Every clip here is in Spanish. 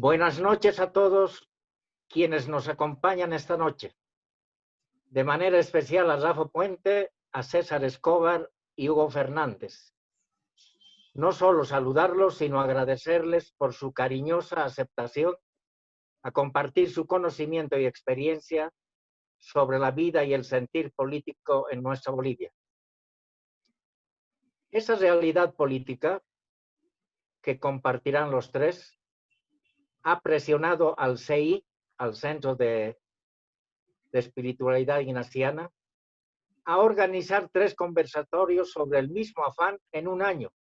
Buenas noches a todos quienes nos acompañan esta noche. De manera especial a Rafa Puente, a César Escobar y Hugo Fernández. No solo saludarlos, sino agradecerles por su cariñosa aceptación a compartir su conocimiento y experiencia sobre la vida y el sentir político en nuestra Bolivia. Esa realidad política que compartirán los tres ha presionado al CI, al Centro de Espiritualidad Ignaciana, a organizar 3 conversatorios sobre el mismo afán en un año.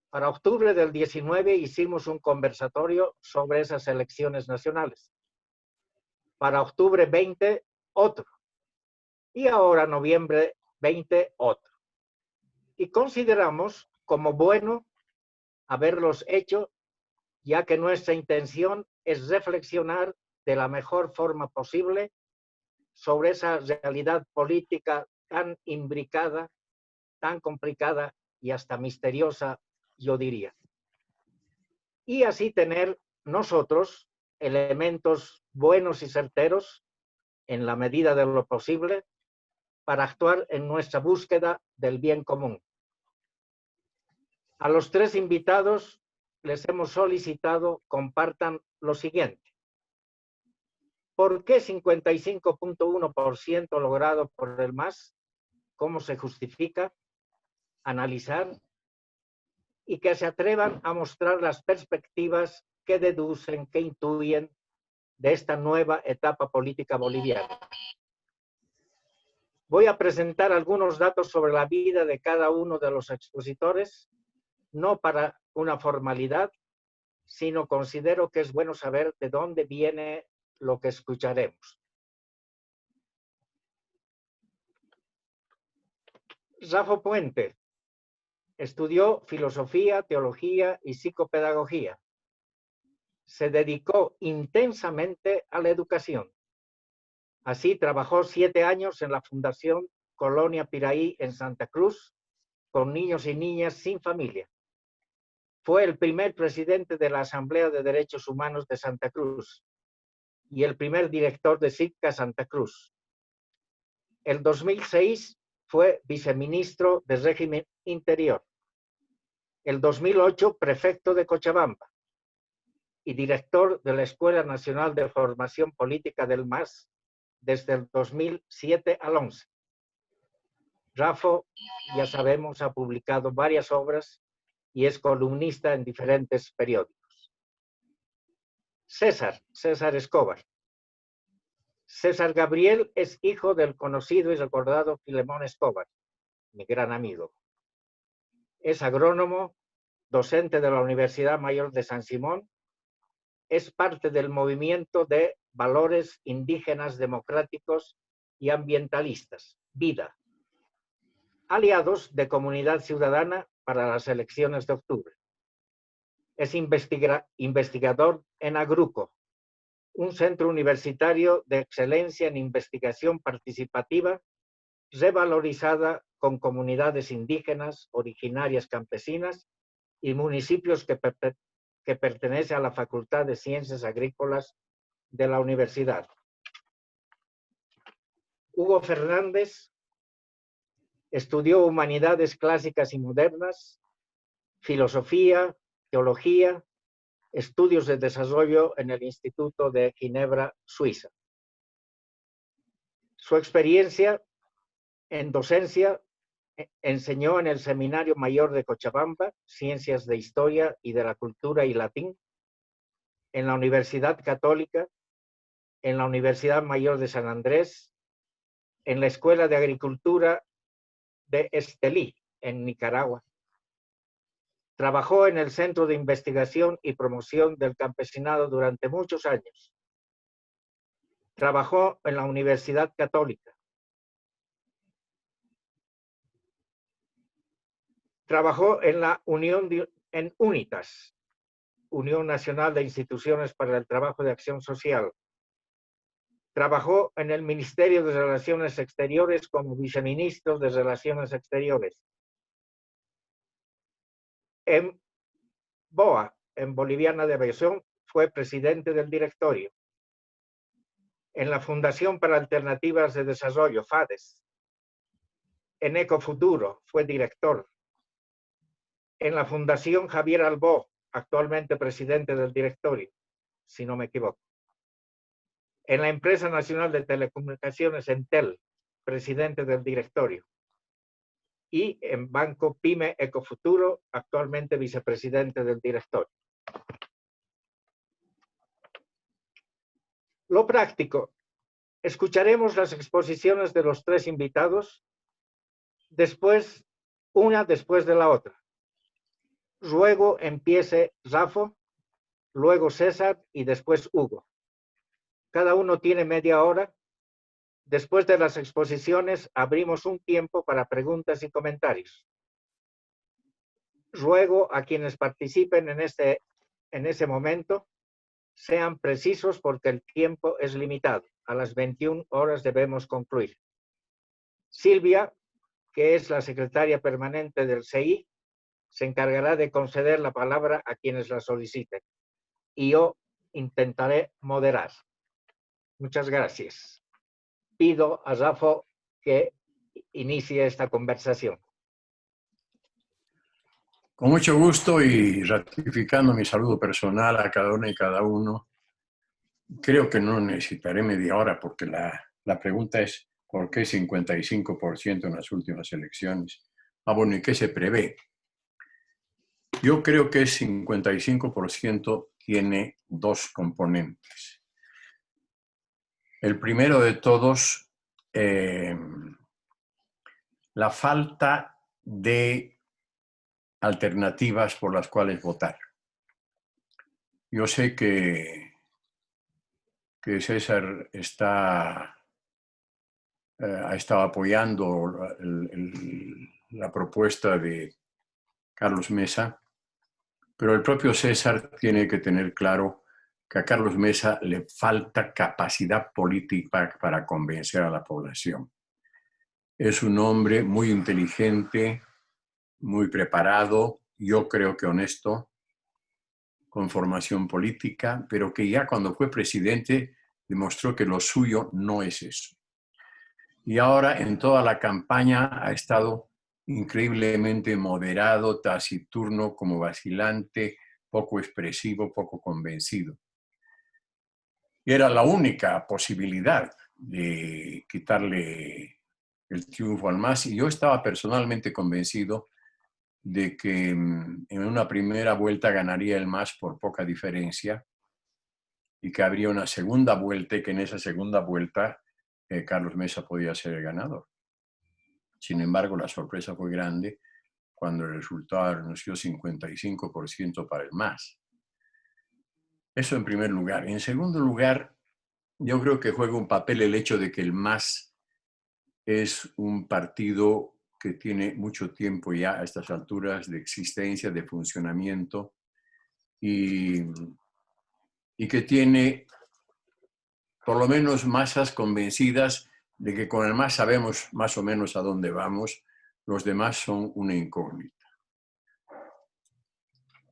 Para octubre del 19 hicimos un conversatorio sobre esas elecciones nacionales. Para octubre 20, otro. Y ahora, noviembre 20, otro. Y consideramos como bueno haberlos hecho, ya que nuestra intención es reflexionar de la mejor forma posible sobre esa realidad política tan imbricada, tan complicada y hasta misteriosa, yo diría. Y así tener nosotros elementos buenos y certeros, en la medida de lo posible, para actuar en nuestra búsqueda del bien común. A los 3 invitados les hemos solicitado compartan lo siguiente. ¿Por qué 55.1% logrado por el MAS? ¿Cómo se justifica? Analizar y que se atrevan a mostrar las perspectivas que deducen, que intuyen de esta nueva etapa política boliviana. Voy a presentar algunos datos sobre la vida de cada uno de los expositores, no para una formalidad, sino considero que es bueno saber de dónde viene lo que escucharemos. Rafa Puente estudió filosofía, teología y psicopedagogía. Se dedicó intensamente a la educación. Así trabajó 7 años en la Fundación Colonia Piraí en Santa Cruz, con niños y niñas sin familia. Fue el primer presidente de la Asamblea de Derechos Humanos de Santa Cruz y el primer director de SICA Santa Cruz. En 2006 fue viceministro de Régimen Interior. El 2008 prefecto de Cochabamba y director de la Escuela Nacional de Formación Política del MAS desde el 2007 al 11. Rafa, ya sabemos, ha publicado varias obras y es columnista en diferentes periódicos. César Escobar. César Gabriel es hijo del conocido y recordado Filemón Escobar, mi gran amigo. Es agrónomo, docente de la Universidad Mayor de San Simón, es parte del movimiento de valores indígenas democráticos y ambientalistas, VIDA, aliados de Comunidad Ciudadana para las elecciones de octubre. Es investigador en Agruco, un centro universitario de excelencia en investigación participativa revalorizada con comunidades indígenas, originarias campesinas y municipios que pertenecen a la Facultad de Ciencias Agrícolas de la Universidad. Hugo Fernández estudió Humanidades Clásicas y Modernas, Filosofía, Teología, Estudios de Desarrollo en el Instituto de Ginebra, Suiza. Su experiencia en docencia: enseñó en el Seminario Mayor de Cochabamba, Ciencias de Historia y de la Cultura y Latín, en la Universidad Católica, en la Universidad Mayor de San Andrés, en la Escuela de Agricultura de Estelí, en Nicaragua. Trabajó en el Centro de Investigación y Promoción del Campesinado durante muchos años. Trabajó en la Universidad Católica. Trabajó en la en UNITAS, Unión Nacional de Instituciones para el Trabajo de Acción Social. Trabajó en el Ministerio de Relaciones Exteriores como viceministro de Relaciones Exteriores. En BOA, en Boliviana de Aviación fue presidente del directorio. En la Fundación para Alternativas de Desarrollo, FADES. En Ecofuturo fue director. En la Fundación Javier Albó, actualmente presidente del directorio, si no me equivoco. En la Empresa Nacional de Telecomunicaciones, Entel, presidente del directorio. Y en Banco Pyme Ecofuturo, actualmente vicepresidente del directorio. Lo práctico. Escucharemos las exposiciones de los tres invitados, una después de la otra. Luego empiece Rafo, luego César y después Hugo. Cada uno tiene media hora. Después de las exposiciones, abrimos un tiempo para preguntas y comentarios. Ruego a quienes participen en ese momento, sean precisos porque el tiempo es limitado. A las 21 horas debemos concluir. Silvia, que es la secretaria permanente del CI, se encargará de conceder la palabra a quienes la soliciten. Y yo intentaré moderar. Muchas gracias. Pido a Rafo que inicie esta conversación. Con mucho gusto y ratificando mi saludo personal a cada una y cada uno, creo que no necesitaré media hora porque la pregunta es ¿por qué 55% en las últimas elecciones? Bueno, ¿y qué se prevé? Yo creo que 55% tiene dos componentes. El primero de todos, la falta de alternativas por las cuales votar. Yo sé que César ha estado apoyando la propuesta de Carlos Mesa, pero el propio César tiene que tener claro que a Carlos Mesa le falta capacidad política para convencer a la población. Es un hombre muy inteligente, muy preparado, yo creo que honesto, con formación política, pero que ya cuando fue presidente demostró que lo suyo no es eso. Y ahora en toda la campaña ha estado increíblemente moderado, taciturno, como vacilante, poco expresivo, poco convencido. Y era la única posibilidad de quitarle el triunfo al MAS. Y yo estaba personalmente convencido de que en una primera vuelta ganaría el MAS por poca diferencia y que habría una segunda vuelta y que en esa segunda vuelta Carlos Mesa podía ser el ganador. Sin embargo, la sorpresa fue grande cuando el resultado anunció 55% para el MAS. Eso en primer lugar. En segundo lugar, yo creo que juega un papel el hecho de que el MAS es un partido que tiene mucho tiempo ya a estas alturas de existencia, de funcionamiento y que tiene por lo menos masas convencidas de que con el MAS sabemos más o menos a dónde vamos, los demás son una incógnita.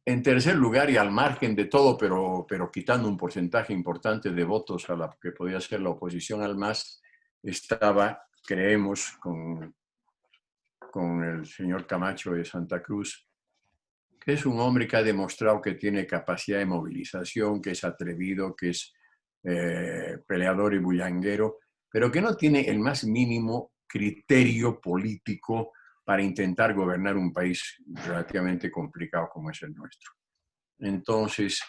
En tercer lugar, y al margen de todo, pero quitando un porcentaje importante de votos a la que podía ser la oposición al MAS, estaba, creemos, con el señor Camacho de Santa Cruz, que es un hombre que ha demostrado que tiene capacidad de movilización, que es atrevido, que es peleador y bullanguero, pero que no tiene el más mínimo criterio político para intentar gobernar un país relativamente complicado como es el nuestro. Entonces,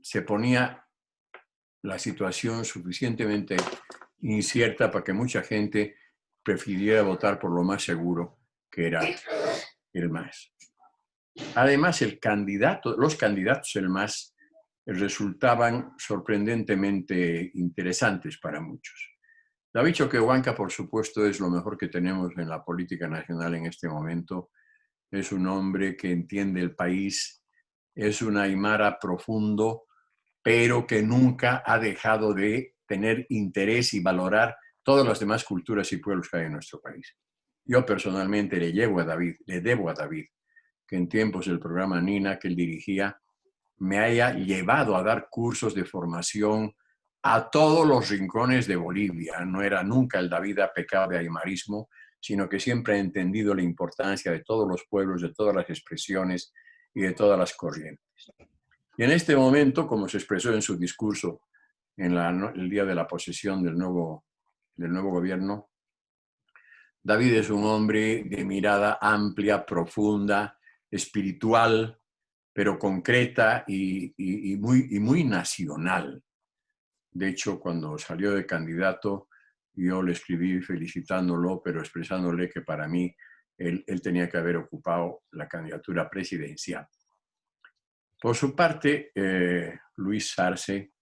se ponía la situación suficientemente incierta para que mucha gente prefiriera votar por lo más seguro, que era el MAS. Además, los candidatos del MAS resultaban sorprendentemente interesantes para muchos. David Choquehuanca, por supuesto, es lo mejor que tenemos en la política nacional en este momento. Es un hombre que entiende el país, es un aymara profundo, pero que nunca ha dejado de tener interés y valorar todas las demás culturas y pueblos que hay en nuestro país. Yo personalmente le debo a David que en tiempos del programa NINA que él dirigía, me haya llevado a dar cursos de formación a todos los rincones de Bolivia. No era nunca el David pecado de aymarismo, sino que siempre he entendido la importancia de todos los pueblos, de todas las expresiones y de todas las corrientes. Y en este momento, como se expresó en su discurso en el día de la posesión del nuevo gobierno, David es un hombre de mirada amplia, profunda, espiritual, pero concreta y muy nacional. De hecho, cuando salió de candidato, yo le escribí felicitándolo, pero expresándole que para mí él tenía que haber ocupado la candidatura presidencial. Por su parte, Luis Arce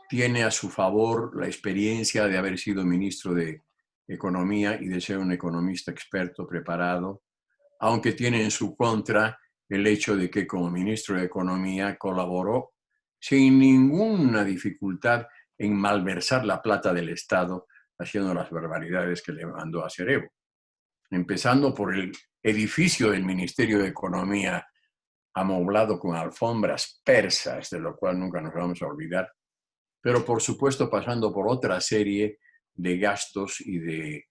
tiene a su favor la experiencia de haber sido ministro de Economía y de ser un economista experto, preparado, aunque tiene en su contra el hecho de que como ministro de Economía colaboró sin ninguna dificultad en malversar la plata del Estado, haciendo las barbaridades que le mandó a hacer Evo. Empezando por el edificio del Ministerio de Economía, amoblado con alfombras persas, de lo cual nunca nos vamos a olvidar, pero por supuesto pasando por otra serie de gastos y de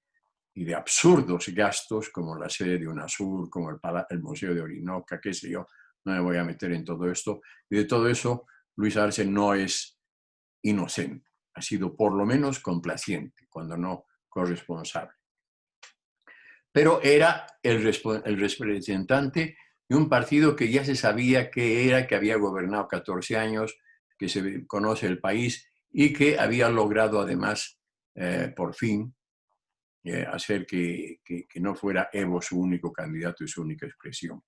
absurdos gastos, como la sede de UNASUR, como el Museo de Orinoca, qué sé yo, no me voy a meter en todo esto. Y de todo eso, Luis Arce no es inocente, ha sido por lo menos complaciente, cuando no corresponsable. Pero era el representante de un partido que ya se sabía que era, que había gobernado 14 años, que se conoce el país y que había logrado además, por fin, hacer que no fuera Evo su único candidato y su única expresión.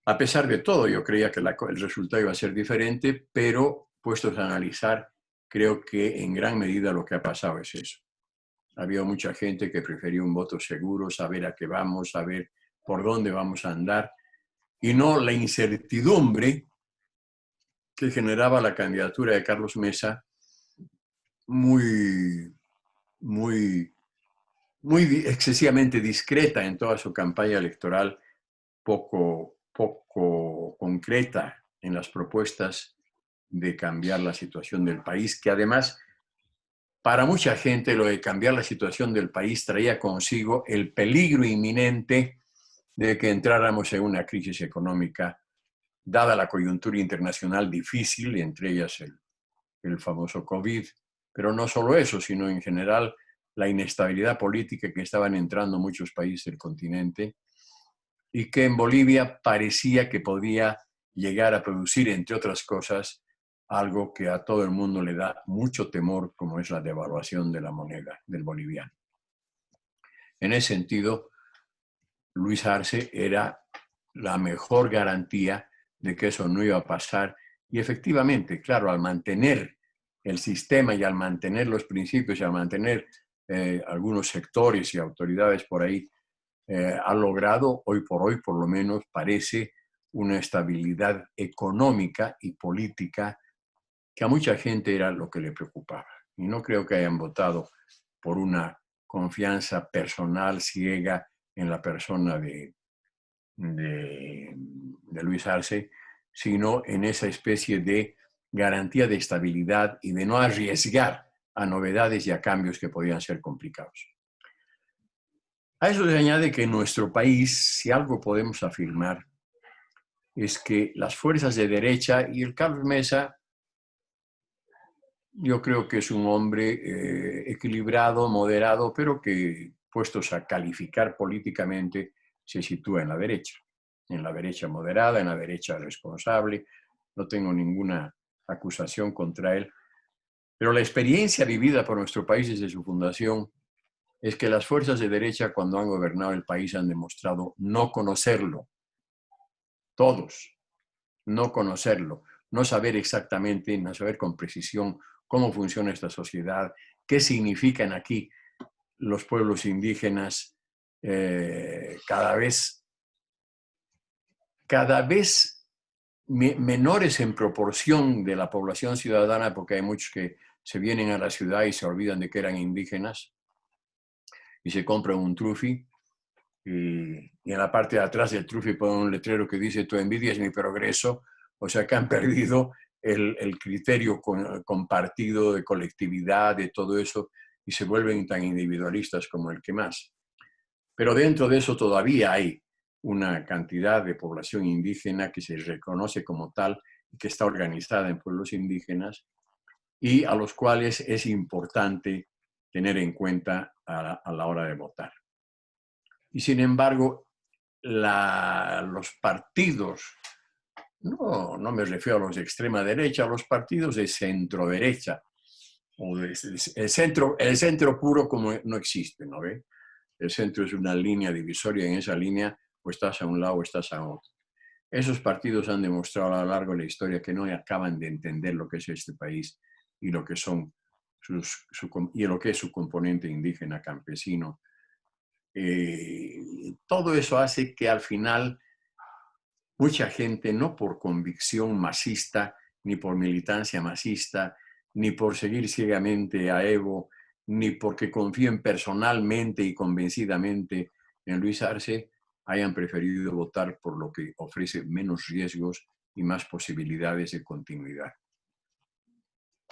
A pesar de todo, yo creía que el resultado iba a ser diferente, pero puestos a analizar, creo que en gran medida lo que ha pasado es eso. Había mucha gente que prefería un voto seguro, saber a qué vamos, saber por dónde vamos a andar, y no la incertidumbre que generaba la candidatura de Carlos Mesa, muy excesivamente discreta en toda su campaña electoral, poco concreta en las propuestas de cambiar la situación del país, que además, para mucha gente, lo de cambiar la situación del país traía consigo el peligro inminente de que entráramos en una crisis económica, dada la coyuntura internacional difícil, entre ellas el famoso COVID, pero no solo eso, sino en general la inestabilidad política que estaban entrando muchos países del continente y que en Bolivia parecía que podía llegar a producir, entre otras cosas, algo que a todo el mundo le da mucho temor, como es la devaluación de la moneda del boliviano. En ese sentido, Luis Arce era la mejor garantía de que eso no iba a pasar. Y efectivamente, claro, al mantener el sistema y al mantener los principios y al mantener algunos sectores y autoridades por ahí, ha logrado, hoy por lo menos, parece una estabilidad económica y política que a mucha gente era lo que le preocupaba. Y no creo que hayan votado por una confianza personal ciega en la persona de Luis Arce, sino en esa especie de garantía de estabilidad y de no arriesgar a novedades y a cambios que podían ser complicados. A eso se añade que en nuestro país, si algo podemos afirmar, es que las fuerzas de derecha, y el Carlos Mesa, yo creo que es un hombre equilibrado, moderado, pero que, puestos a calificar políticamente, se sitúa en la derecha moderada, en la derecha responsable. No tengo ninguna acusación contra él. Pero la experiencia vivida por nuestro país desde su fundación es que las fuerzas de derecha, cuando han gobernado el país, han demostrado no conocerlo. Todos, no conocerlo, no saber exactamente, no saber con precisión cómo funciona esta sociedad, qué significan aquí los pueblos indígenas, cada vez menores en proporción de la población ciudadana, porque hay muchos que se vienen a la ciudad y se olvidan de que eran indígenas y se compran un trufi. y en la parte de atrás del truffi ponen un letrero que dice tu envidia es mi progreso, o sea que han perdido el criterio compartido de colectividad, de todo eso, y se vuelven tan individualistas como el que más. Pero dentro de eso todavía hay una cantidad de población indígena que se reconoce como tal y que está organizada en pueblos indígenas y a los cuales es importante tener en cuenta a la hora de votar. Y sin embargo, los partidos, no me refiero a los de extrema derecha, a los partidos de centro derecha, o el centro puro como no existe, ¿no ve? El centro es una línea divisoria, en esa línea o estás a un lado o estás a otro. Esos partidos han demostrado a lo largo de la historia que no acaban de entender lo que es este país y lo que son y lo que es su componente indígena campesino. Todo eso hace que al final mucha gente, no por convicción masista, ni por militancia masista, ni por seguir ciegamente a Evo, ni porque confíen personalmente y convencidamente en Luis Arce, hayan preferido votar por lo que ofrece menos riesgos y más posibilidades de continuidad.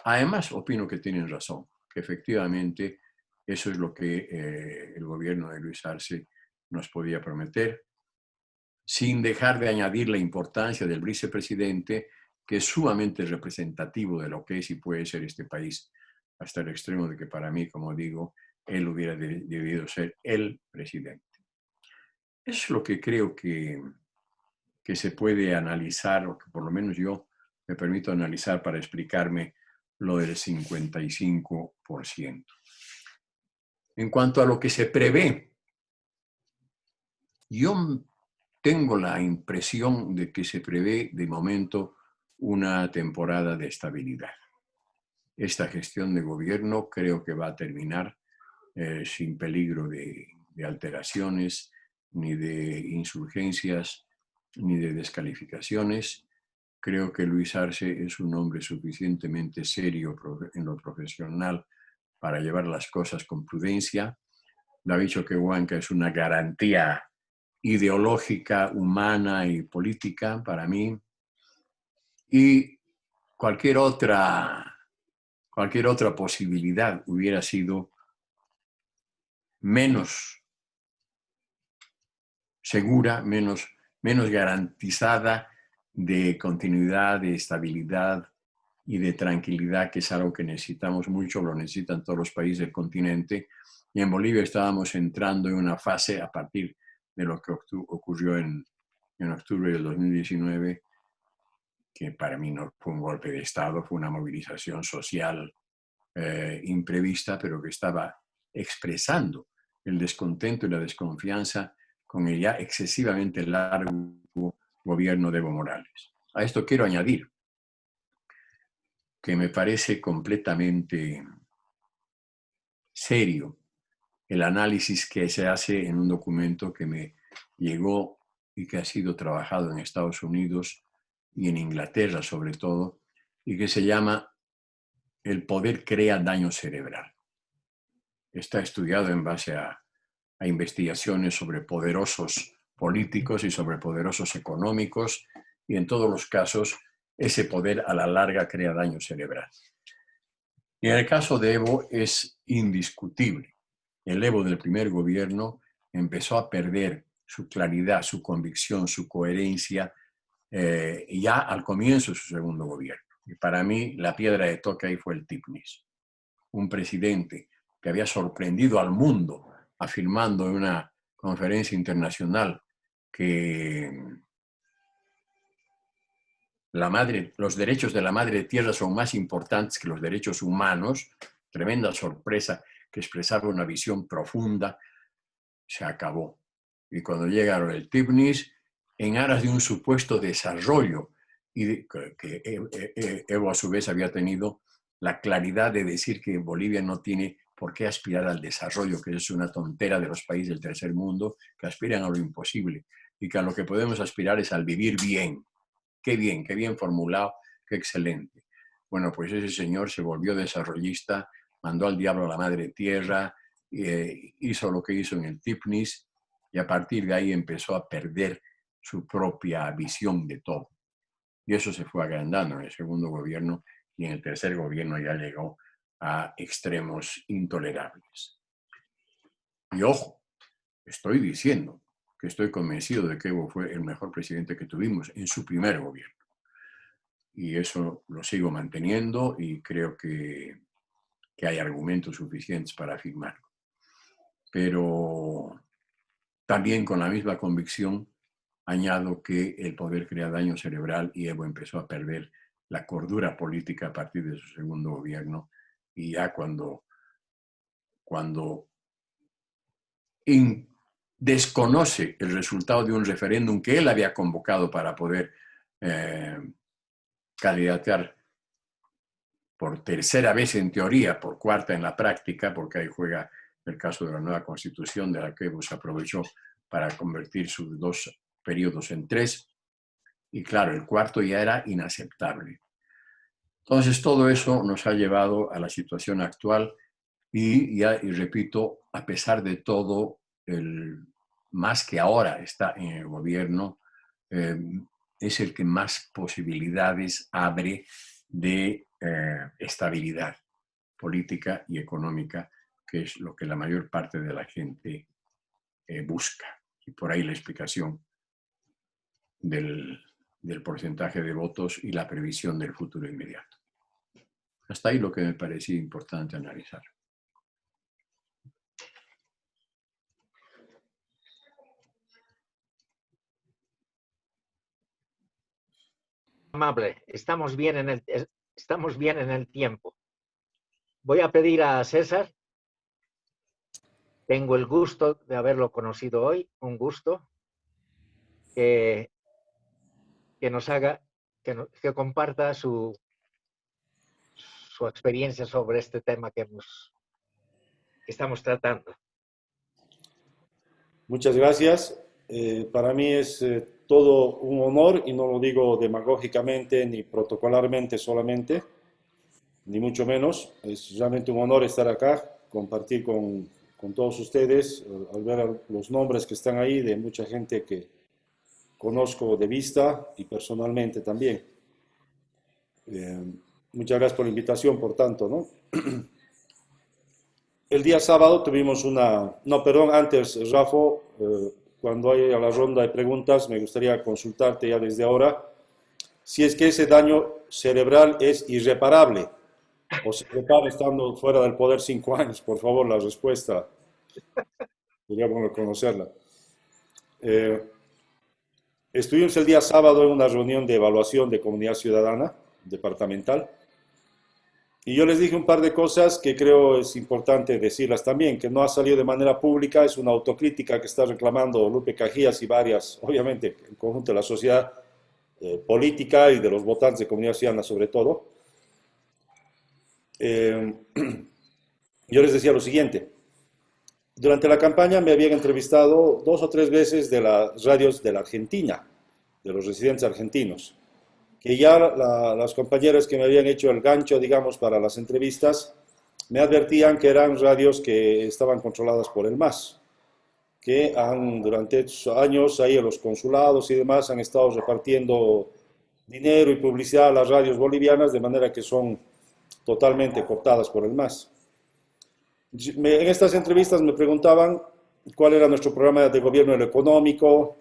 Además, opino que tienen razón, que efectivamente eso es lo que el gobierno de Luis Arce nos podía prometer, sin dejar de añadir la importancia del vicepresidente, que es sumamente representativo de lo que es y puede ser este país, hasta el extremo de que para mí, como digo, él hubiera debido ser el presidente. Eso es lo que creo que se puede analizar, o que por lo menos yo me permito analizar para explicarme lo del 55%. En cuanto a lo que se prevé, yo tengo la impresión de que se prevé de momento una temporada de estabilidad. Esta gestión de gobierno creo que va a terminar sin peligro de alteraciones, ni de insurgencias, ni de descalificaciones. Creo que Luis Arce es un hombre suficientemente serio en lo profesional para llevar las cosas con prudencia. David Choquehuanca es una garantía ideológica, humana y política para mí. Y cualquier otra posibilidad hubiera sido menos segura, menos garantizada de continuidad, de estabilidad y de tranquilidad, que es algo que necesitamos mucho, lo necesitan todos los países del continente. Y en Bolivia estábamos entrando en una fase a partir de lo que ocurrió en octubre del 2019, que para mí no fue un golpe de Estado, fue una movilización social imprevista, pero que estaba expresando el descontento y la desconfianza con el ya excesivamente largo gobierno de Evo Morales. A esto quiero añadir que me parece completamente serio el análisis que se hace en un documento que me llegó y que ha sido trabajado en Estados Unidos y en Inglaterra sobre todo, y que se llama El poder crea daño cerebral. Está estudiado en base a investigaciones sobre poderosos políticos y sobre poderosos económicos, y en todos los casos ese poder a la larga crea daño cerebral. Y en el caso de Evo es indiscutible. El Evo del primer gobierno empezó a perder su claridad, su convicción, su coherencia, ya al comienzo de su segundo gobierno. Y para mí la piedra de toque ahí fue el Tipnis, un presidente que había sorprendido al mundo afirmando en una conferencia internacional que los derechos de la madre tierra son más importantes que los derechos humanos. Tremenda sorpresa, que expresaba una visión profunda. Se acabó. Y cuando llegaron el Tipnis, en aras de un supuesto desarrollo, y que Evo a su vez había tenido la claridad de decir que Bolivia no tiene por qué aspirar al desarrollo, que es una tontera de los países del tercer mundo, que aspiran a lo imposible, y que a lo que podemos aspirar es al vivir bien. Qué bien formulado, qué excelente. Bueno, pues ese señor se volvió desarrollista, mandó al diablo a la madre tierra, hizo lo que hizo en el Tipnis, y a partir de ahí empezó a perder su propia visión de todo. Y eso se fue agrandando en el segundo gobierno, y en el tercer gobierno ya llegó a extremos intolerables. Y ojo, estoy diciendo que estoy convencido de que Evo fue el mejor presidente que tuvimos en su primer gobierno. Y eso lo sigo manteniendo y creo que hay argumentos suficientes para afirmarlo. Pero también con la misma convicción añado que el poder crea daño cerebral y Evo empezó a perder la cordura política a partir de su segundo gobierno, y ya cuando desconoce el resultado de un referéndum que él había convocado para poder candidatear por tercera vez en teoría, por cuarta en la práctica, porque ahí juega el caso de la nueva constitución, de la que Evo se aprovechó para convertir sus 2 periodos en 3, y claro, el cuarto ya era inaceptable. Entonces todo eso nos ha llevado a la situación actual y repito, a pesar de todo, más que ahora está en el gobierno, es el que más posibilidades abre de estabilidad política y económica, que es lo que la mayor parte de la gente busca. Y por ahí la explicación del porcentaje de votos y la previsión del futuro inmediato. Hasta ahí lo que me parecía importante analizar. Amable, estamos bien en el tiempo. Voy a pedir a César, tengo el gusto de haberlo conocido hoy, un gusto, que nos haga, que comparta su experiencia sobre este tema que estamos tratando. Muchas gracias. Para mí es todo un honor, y no lo digo demagógicamente ni protocolarmente solamente, ni mucho menos. Es realmente un honor estar acá, compartir con todos ustedes, al ver los nombres que están ahí, de mucha gente que conozco de vista y personalmente también. Muchas gracias por la invitación, por tanto, ¿no? El día sábado tuvimos antes, Rafa, cuando haya la ronda de preguntas, me gustaría consultarte ya desde ahora si es que ese daño cerebral es irreparable o se repara estando fuera del poder 5 años. Por favor, la respuesta. Sería bueno conocerla. Estuvimos el día sábado en una reunión de evaluación de comunidad ciudadana departamental, y yo les dije un par de cosas que creo es importante decirlas también, que no ha salido de manera pública, es una autocrítica que está reclamando Lupe Cajías y varias, obviamente, el conjunto de la sociedad política y de los votantes de comunidad ciudadana sobre todo. Yo les decía lo siguiente: durante la campaña me habían entrevistado 2 o 3 veces de las radios de la Argentina, de los residentes argentinos, que ya las compañeras que me habían hecho el gancho, digamos, para las entrevistas, me advertían que eran radios que estaban controladas por el MAS, que durante años ahí en los consulados y demás han estado repartiendo dinero y publicidad a las radios bolivianas, de manera que son totalmente cooptadas por el MAS. En estas entrevistas me preguntaban cuál era nuestro programa de gobierno en lo económico,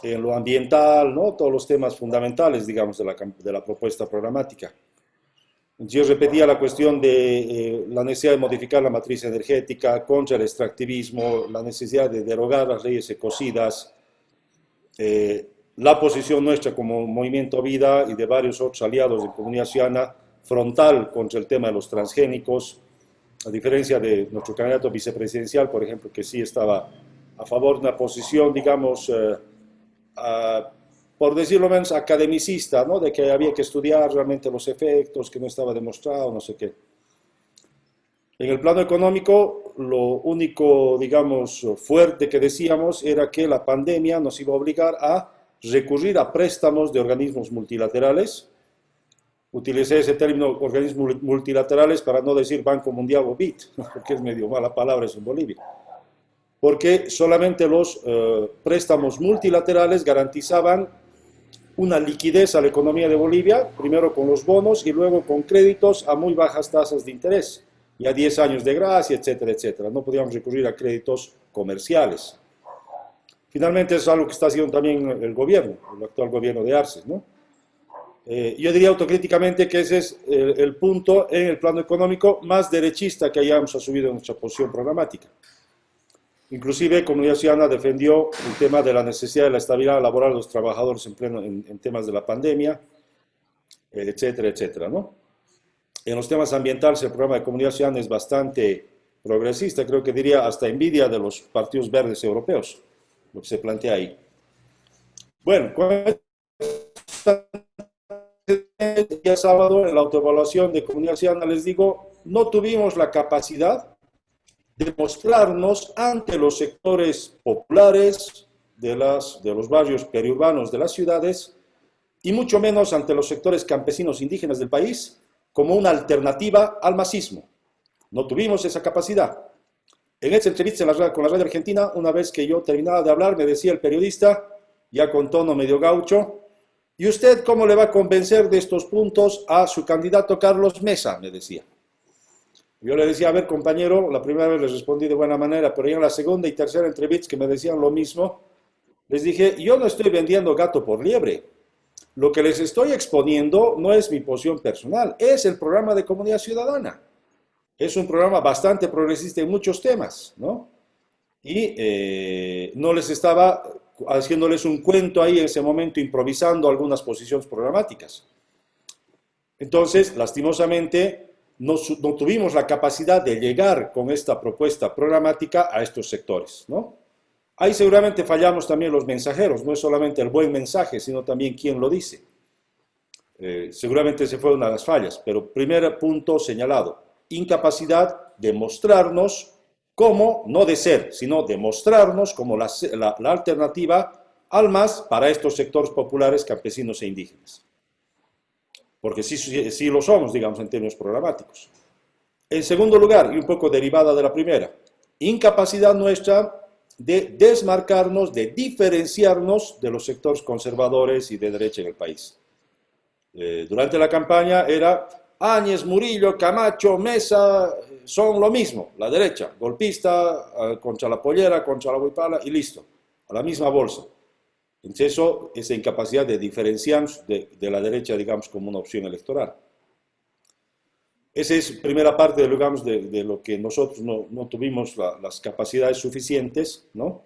en lo ambiental, ¿no? Todos los temas fundamentales, digamos, de la propuesta programática. Yo repetía la cuestión de la necesidad de modificar la matriz energética, contra el extractivismo, la necesidad de derogar las leyes ecocidas, la posición nuestra como Movimiento Vida y de varios otros aliados de Comunidad Ciudadana frontal contra el tema de los transgénicos, a diferencia de nuestro candidato vicepresidencial, por ejemplo, que sí estaba a favor de una posición, digamos, por decirlo menos, academicista, ¿no? De que había que estudiar realmente los efectos, que no estaba demostrado, no sé qué. En el plano económico, lo único, digamos, fuerte que decíamos era que la pandemia nos iba a obligar a recurrir a préstamos de organismos multilaterales. Utilicé ese término, organismos multilaterales, para no decir Banco Mundial o BID, porque es medio mala palabra eso en Bolivia. porque solamente los préstamos multilaterales garantizaban una liquidez a la economía de Bolivia, primero con los bonos y luego con créditos a muy bajas tasas de interés, y a 10 años de gracia, etcétera, etcétera. No podíamos recurrir a créditos comerciales. Finalmente es algo que está haciendo también el gobierno, el actual gobierno de Arce, ¿no? Yo diría autocríticamente que ese es el punto en el plano económico más derechista que hayamos asumido en nuestra posición programática. Inclusive, Comunidad Ciudadana defendió el tema de la necesidad de la estabilidad laboral de los trabajadores en temas de la pandemia, etcétera, etcétera, ¿no? En los temas ambientales, el programa de Comunidad Ciudadana es bastante progresista, creo que diría hasta envidia de los partidos verdes europeos, lo que se plantea ahí. Bueno, el día sábado, en la autoevaluación de Comunidad Ciudadana, les digo, no tuvimos la capacidad de mostrarnos ante los sectores populares de los barrios periurbanos de las ciudades y mucho menos ante los sectores campesinos indígenas del país como una alternativa al masismo. No tuvimos esa capacidad. En esa entrevista con la radio argentina, una vez que yo terminaba de hablar, me decía el periodista, ya con tono medio gaucho, ¿y usted cómo le va a convencer de estos puntos a su candidato Carlos Mesa?, me decía. Yo le decía, a ver, compañero, la primera vez les respondí de buena manera, pero ya en la segunda y tercera entrevista que me decían lo mismo, les dije, yo no estoy vendiendo gato por liebre. Lo que les estoy exponiendo no es mi posición personal, es el programa de Comunidad Ciudadana. Es un programa bastante progresista en muchos temas, ¿no? Y no les estaba haciéndoles un cuento ahí en ese momento, improvisando algunas posiciones programáticas. Entonces, lastimosamente, no tuvimos la capacidad de llegar con esta propuesta programática a estos sectores, ¿no? Ahí seguramente fallamos también los mensajeros, no es solamente el buen mensaje, sino también quién lo dice. Seguramente ese fue una de las fallas, pero primer punto señalado, incapacidad de mostrarnos como, no de ser, sino de mostrarnos como la alternativa al MAS para estos sectores populares, campesinos e indígenas. Porque sí lo somos, digamos, en términos programáticos. En segundo lugar, y un poco derivada de la primera, incapacidad nuestra de desmarcarnos, de diferenciarnos de los sectores conservadores y de derecha en el país. Durante la campaña era Áñez, Murillo, Camacho, Mesa, son lo mismo, la derecha, golpista, contra la pollera, contra la huipala y listo, a la misma bolsa. Entonces eso, esa incapacidad de diferenciarnos de la derecha, digamos, como una opción electoral. Esa es primera parte, digamos, de lo que nosotros no tuvimos las capacidades suficientes, ¿no?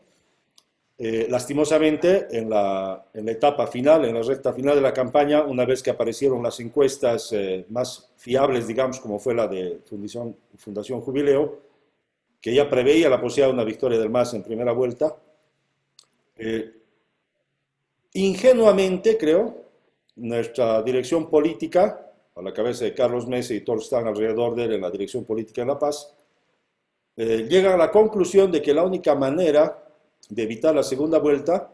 Lastimosamente, en la etapa final, en la recta final de la campaña, una vez que aparecieron las encuestas más fiables, digamos, como fue la de Fundación Jubileo, que ya preveía la posibilidad de una victoria del MAS en primera vuelta, ingenuamente, creo, nuestra dirección política, a la cabeza de Carlos Mesa y todos los que están alrededor de él en la dirección política de La Paz, llegan a la conclusión de que la única manera de evitar la segunda vuelta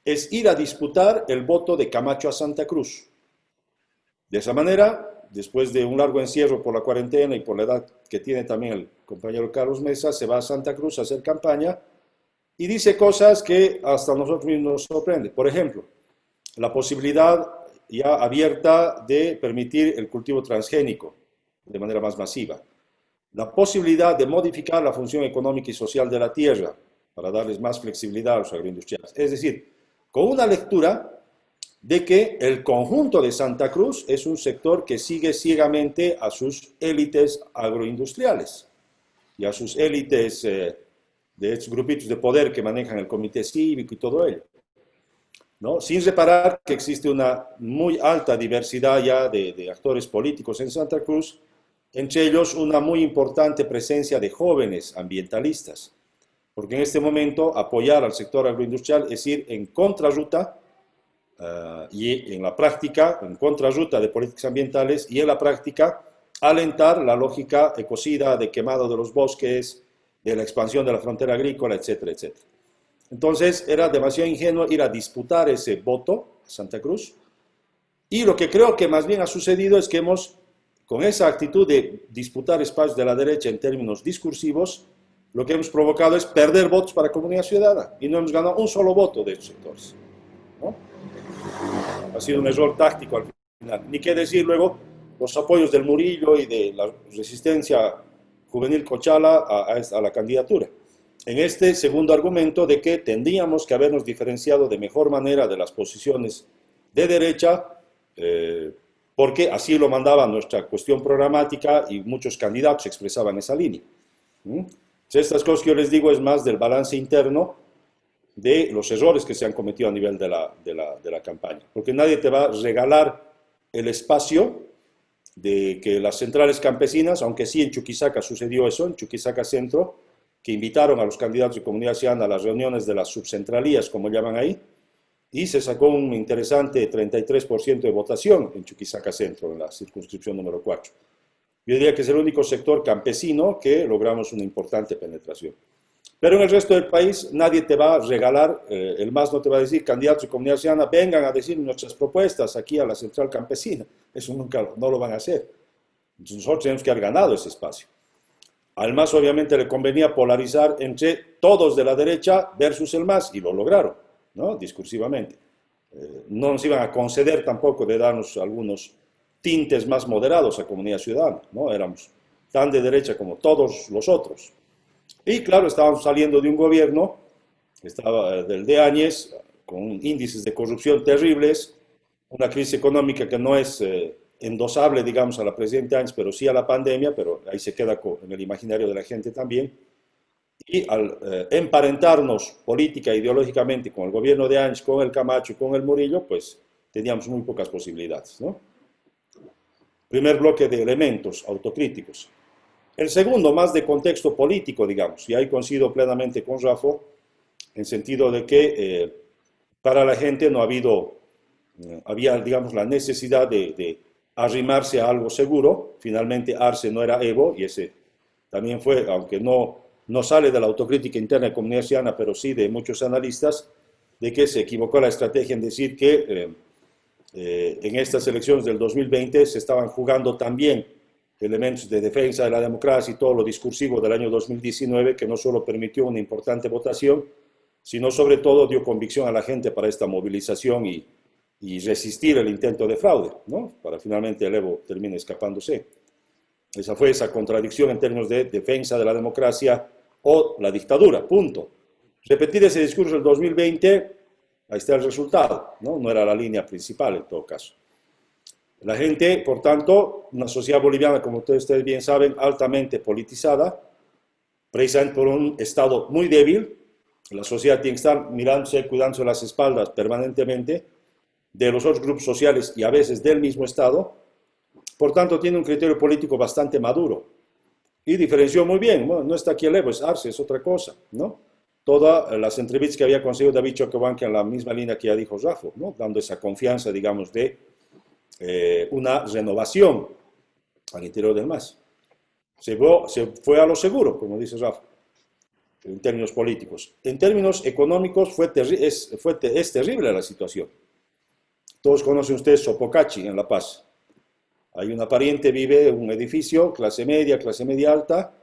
es ir a disputar el voto de Camacho a Santa Cruz. De esa manera, después de un largo encierro por la cuarentena y por la edad que tiene también el compañero Carlos Mesa, se va a Santa Cruz a hacer campaña y dice cosas que hasta nosotros mismos nos sorprenden. Por ejemplo, la posibilidad ya abierta de permitir el cultivo transgénico de manera más masiva. La posibilidad de modificar la función económica y social de la tierra para darles más flexibilidad a los agroindustriales. Es decir, con una lectura de que el conjunto de Santa Cruz es un sector que sigue ciegamente a sus élites agroindustriales y a sus élites de estos grupitos de poder que manejan el comité cívico y todo ello, ¿no? Sin reparar que existe una muy alta diversidad ya de actores políticos en Santa Cruz, entre ellos una muy importante presencia de jóvenes ambientalistas, porque en este momento apoyar al sector agroindustrial es ir en contrarruta y en la práctica, en contrarruta de políticas ambientales y en la práctica alentar la lógica ecocida de quemado de los bosques, de la expansión de la frontera agrícola, etcétera, etcétera. Entonces era demasiado ingenuo ir a disputar ese voto a Santa Cruz, y lo que creo que más bien ha sucedido es que hemos, con esa actitud de disputar espacios de la derecha en términos discursivos, lo que hemos provocado es perder votos para Comunidad Ciudadana y no hemos ganado un solo voto de estos sectores, ¿no? Ha sido un error táctico al final. Ni qué decir luego los apoyos del Murillo y de la resistencia juvenil Cochala a la candidatura. En este segundo argumento de que tendríamos que habernos diferenciado de mejor manera de las posiciones de derecha, porque así lo mandaba nuestra cuestión programática y muchos candidatos expresaban esa línea. Estas cosas que yo les digo es más del balance interno de los errores que se han cometido a nivel de la campaña, porque nadie te va a regalar el espacio de que las centrales campesinas, aunque sí en Chuquisaca sucedió eso, en Chuquisaca Centro, que invitaron a los candidatos de Comunidad Ciudadana a las reuniones de las subcentralías, como llaman ahí, y se sacó un interesante 33% de votación en Chuquisaca Centro, en la circunscripción número 4. Yo diría que es el único sector campesino que logramos una importante penetración. Pero en el resto del país nadie te va a regalar, el MAS no te va a decir, candidatos de Comunidad Ciudadana, vengan a decir nuestras propuestas aquí a la central campesina. Eso nunca, no lo van a hacer. Entonces nosotros tenemos que haber ganado ese espacio. Al MAS obviamente le convenía polarizar entre todos de la derecha versus el MAS, y lo lograron, ¿no? Discursivamente. No nos iban a conceder tampoco de darnos algunos tintes más moderados a Comunidad Ciudadana, ¿no? Éramos tan de derecha como todos los otros. Y claro, estábamos saliendo de un gobierno, estaba del de Áñez, con índices de corrupción terribles, una crisis económica que no es endosable, digamos, a la presidenta Áñez, pero sí a la pandemia, pero ahí se queda en el imaginario de la gente también. Y al emparentarnos política e ideológicamente con el gobierno de Áñez, con el Camacho y con el Murillo, pues teníamos muy pocas posibilidades, ¿no? Primer bloque de elementos autocríticos. El segundo, más de contexto político, digamos, y ahí coincido plenamente con Rafa, en sentido de que para la gente no había, digamos, la necesidad de arrimarse a algo seguro. Finalmente Arce no era Evo, y ese también fue, aunque no sale de la autocrítica interna de Comunidad Ciudadana, pero sí de muchos analistas, de que se equivocó la estrategia en decir que en estas elecciones del 2020 se estaban jugando también elementos de defensa de la democracia y todo lo discursivo del año 2019, que no solo permitió una importante votación, sino sobre todo dio convicción a la gente para esta movilización y resistir el intento de fraude, ¿no? Para finalmente el Evo termine escapándose. Esa fue esa contradicción en términos de defensa de la democracia o la dictadura, punto. Repetir ese discurso del 2020, ahí está el resultado, ¿no? No era la línea principal en todo caso. La gente, por tanto, una sociedad boliviana, como ustedes bien saben, altamente politizada, precisamente por un Estado muy débil. La sociedad tiene que estar mirándose, cuidándose las espaldas permanentemente de los otros grupos sociales y a veces del mismo Estado. Por tanto, tiene un criterio político bastante maduro. Y diferenció muy bien. Bueno, no está aquí el Evo, es Arce, es otra cosa, ¿no? Todas las entrevistas que había conseguido David Choquehuanca en la misma línea que ya dijo Rafa, ¿no? Dando esa confianza, digamos, de una renovación al interior del MAS. Se fue a lo seguro, como dice Rafa, en términos políticos. En términos económicos es terrible la situación. Todos conocen ustedes Sopocachi en La Paz. Hay una pariente, vive en un edificio, clase media alta.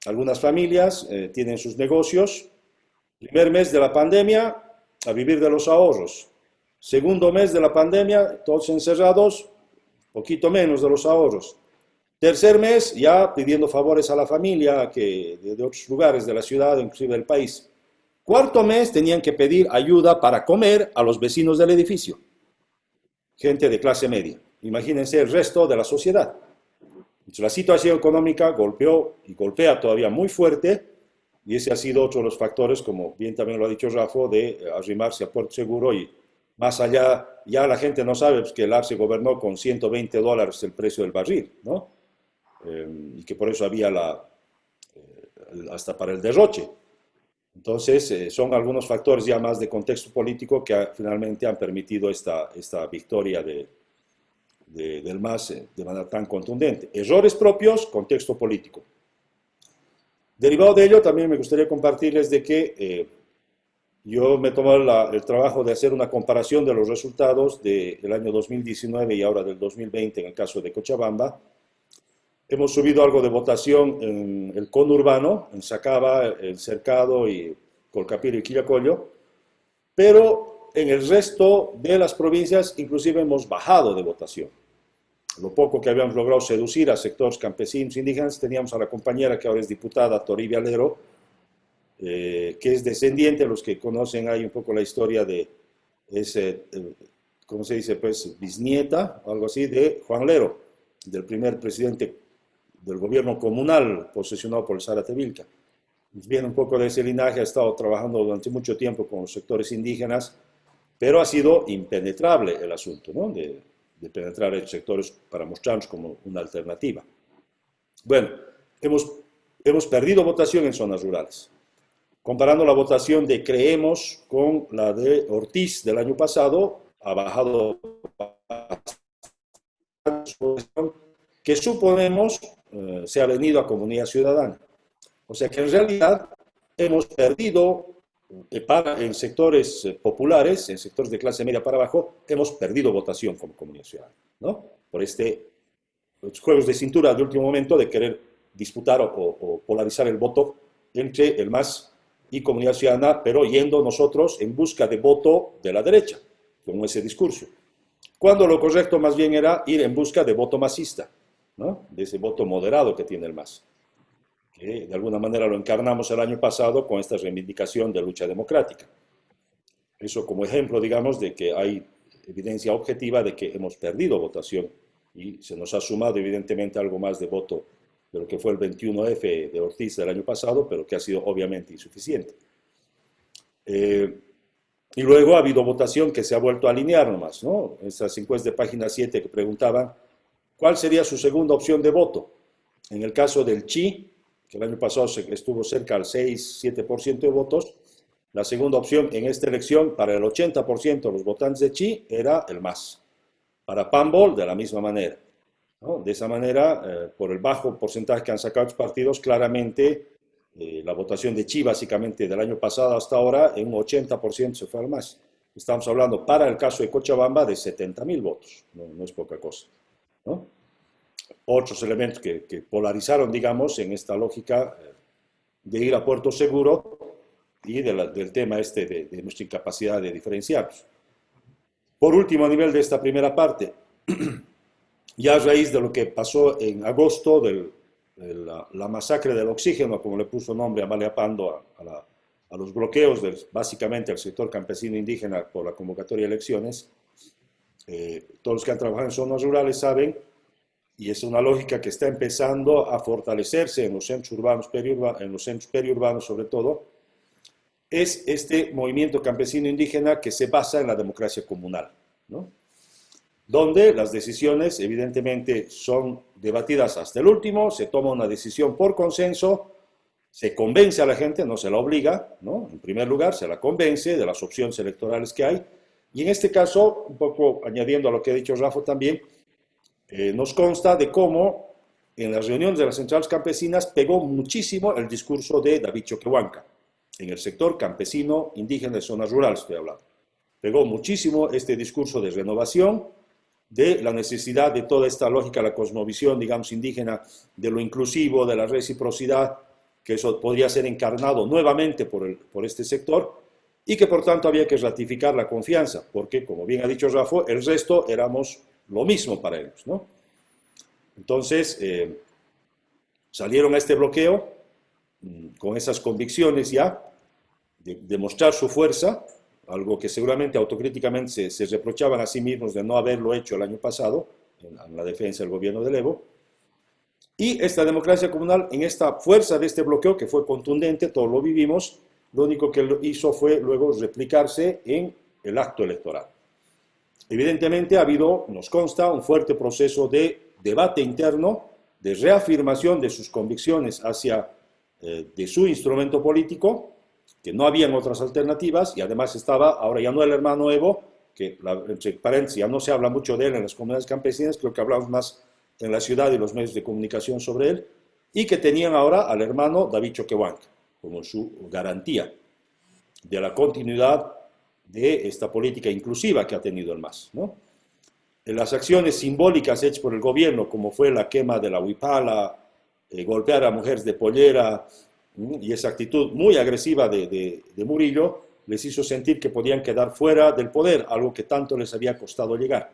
Algunas familias tienen sus negocios. Primer mes de la pandemia, a vivir de los ahorros. Segundo mes de la pandemia, todos encerrados, poquito menos de los ahorros. Tercer mes, ya pidiendo favores a la familia de otros lugares de la ciudad, inclusive del país. Cuarto mes, tenían que pedir ayuda para comer a los vecinos del edificio. Gente de clase media. Imagínense el resto de la sociedad. Entonces, la situación económica golpeó y golpea todavía muy fuerte, y ese ha sido otro de los factores, como bien también lo ha dicho Rafa, de arrimarse a Puerto Seguro. Y más allá, ya la gente no sabe pues, que el Arce gobernó con $120 el precio del barril, ¿no? Y que por eso había hasta para el derroche. Entonces, son algunos factores ya más de contexto político que finalmente han permitido esta victoria del MAS de manera tan contundente. Errores propios, contexto político. Derivado de ello, también me gustaría compartirles de que yo me tomé el trabajo de hacer una comparación de los resultados del año 2019 y ahora del 2020 en el caso de Cochabamba, Hemos subido algo de votación en el conurbano, en Sacaba, El Cercado y Colcapiro y Quillacollo, pero en el resto de las provincias inclusive hemos bajado de votación. Lo poco que habíamos logrado seducir a sectores campesinos indígenas, teníamos a la compañera que ahora es diputada, Toribia Lero, que es descendiente, los que conocen ahí un poco la historia de ese, ¿cómo se dice? Pues bisnieta, o algo así, de Juan Lero, del primer presidente del gobierno comunal posesionado por el Zárate Vilca. Viene un poco de ese linaje, ha estado trabajando durante mucho tiempo con los sectores indígenas, pero ha sido impenetrable el asunto, ¿no? de penetrar estos sectores para mostrarnos como una alternativa. Bueno, hemos perdido votación en zonas rurales. Comparando la votación de Creemos con la de Ortiz del año pasado, ha bajado que suponemos se ha venido a Comunidad Ciudadana. O sea que en realidad hemos perdido, en sectores populares, en sectores de clase media para abajo, hemos perdido votación como Comunidad Ciudadana, ¿no? Por los juegos de cintura de último momento de querer disputar o polarizar el voto entre el MAS y Comunidad Ciudadana, pero yendo nosotros en busca de voto de la derecha, con ese discurso. Cuando lo correcto más bien era ir en busca de voto masista, ¿no? De ese voto moderado que tiene el MAS, que de alguna manera lo encarnamos el año pasado con esta reivindicación de lucha democrática. Eso como ejemplo, digamos, de que hay evidencia objetiva de que hemos perdido votación y se nos ha sumado evidentemente algo más de voto de lo que fue el 21F de Ortiz del año pasado, pero que ha sido obviamente insuficiente. Y luego ha habido votación que se ha vuelto a alinear nomás, ¿no? Esas encuestas de página 7 que preguntaban cuál sería su segunda opción de voto. En el caso del CHI, que el año pasado estuvo cerca al 6-7% de votos, la segunda opción en esta elección para el 80% de los votantes de CHI era el MAS. Para PAMBOL, de la misma manera, ¿no? De esa manera, por el bajo porcentaje que han sacado los partidos, claramente la votación de CHI, básicamente del año pasado hasta ahora, en un 80% se fue al MAS. Estamos hablando, para el caso de Cochabamba, de 70.000 votos, no es poca cosa, ¿no? Otros elementos que polarizaron, digamos, en esta lógica de ir a puerto seguro y del tema de nuestra incapacidad de diferenciarnos. Por último, a nivel de esta primera parte, ya a raíz de lo que pasó en agosto, de la masacre del oxígeno, como le puso nombre Amalia Pando a los bloqueos, básicamente al sector campesino indígena por la convocatoria de elecciones, todos los que han trabajado en zonas rurales saben, y es una lógica que está empezando a fortalecerse en los centros urbanos, en los centros periurbanos sobre todo, es este movimiento campesino indígena que se basa en la democracia comunal, ¿no? Donde las decisiones evidentemente son debatidas hasta el último, se toma una decisión por consenso, se convence a la gente, no se la obliga, ¿no? En primer lugar, se la convence de las opciones electorales que hay, y en este caso, un poco añadiendo a lo que ha dicho Rafa también, nos consta de cómo en las reuniones de las centrales campesinas pegó muchísimo el discurso de David Choquehuanca, en el sector campesino indígena de zonas rurales estoy hablando. Pegó muchísimo este discurso de renovación, de la necesidad de toda esta lógica, la cosmovisión, digamos, indígena, de lo inclusivo, de la reciprocidad, que eso podría ser encarnado nuevamente por este sector, y que por tanto había que ratificar la confianza, porque, como bien ha dicho Rafa, el resto éramos lo mismo para ellos, ¿no? Entonces, salieron a este bloqueo con esas convicciones ya de mostrar su fuerza, algo que seguramente autocríticamente se reprochaban a sí mismos de no haberlo hecho el año pasado, en la defensa del gobierno de Evo. Y esta democracia comunal, en esta fuerza de este bloqueo, que fue contundente, todos lo vivimos, lo único que hizo fue luego replicarse en el acto electoral. Evidentemente ha habido, nos consta, un fuerte proceso de debate interno, de reafirmación de sus convicciones de su instrumento político, que no habían otras alternativas, y además estaba, ahora ya no el hermano Evo, que entre paréntesis ya no se habla mucho de él en las comunidades campesinas, creo que hablamos más en la ciudad y los medios de comunicación sobre él, y que tenían ahora al hermano David Choquehuanca, como su garantía de la continuidad de esta política inclusiva que ha tenido el MAS, ¿no? las acciones simbólicas hechas por el gobierno, como fue la quema de la huipala, golpear a mujeres de pollera, y esa actitud muy agresiva de Murillo, les hizo sentir que podían quedar fuera del poder, algo que tanto les había costado llegar.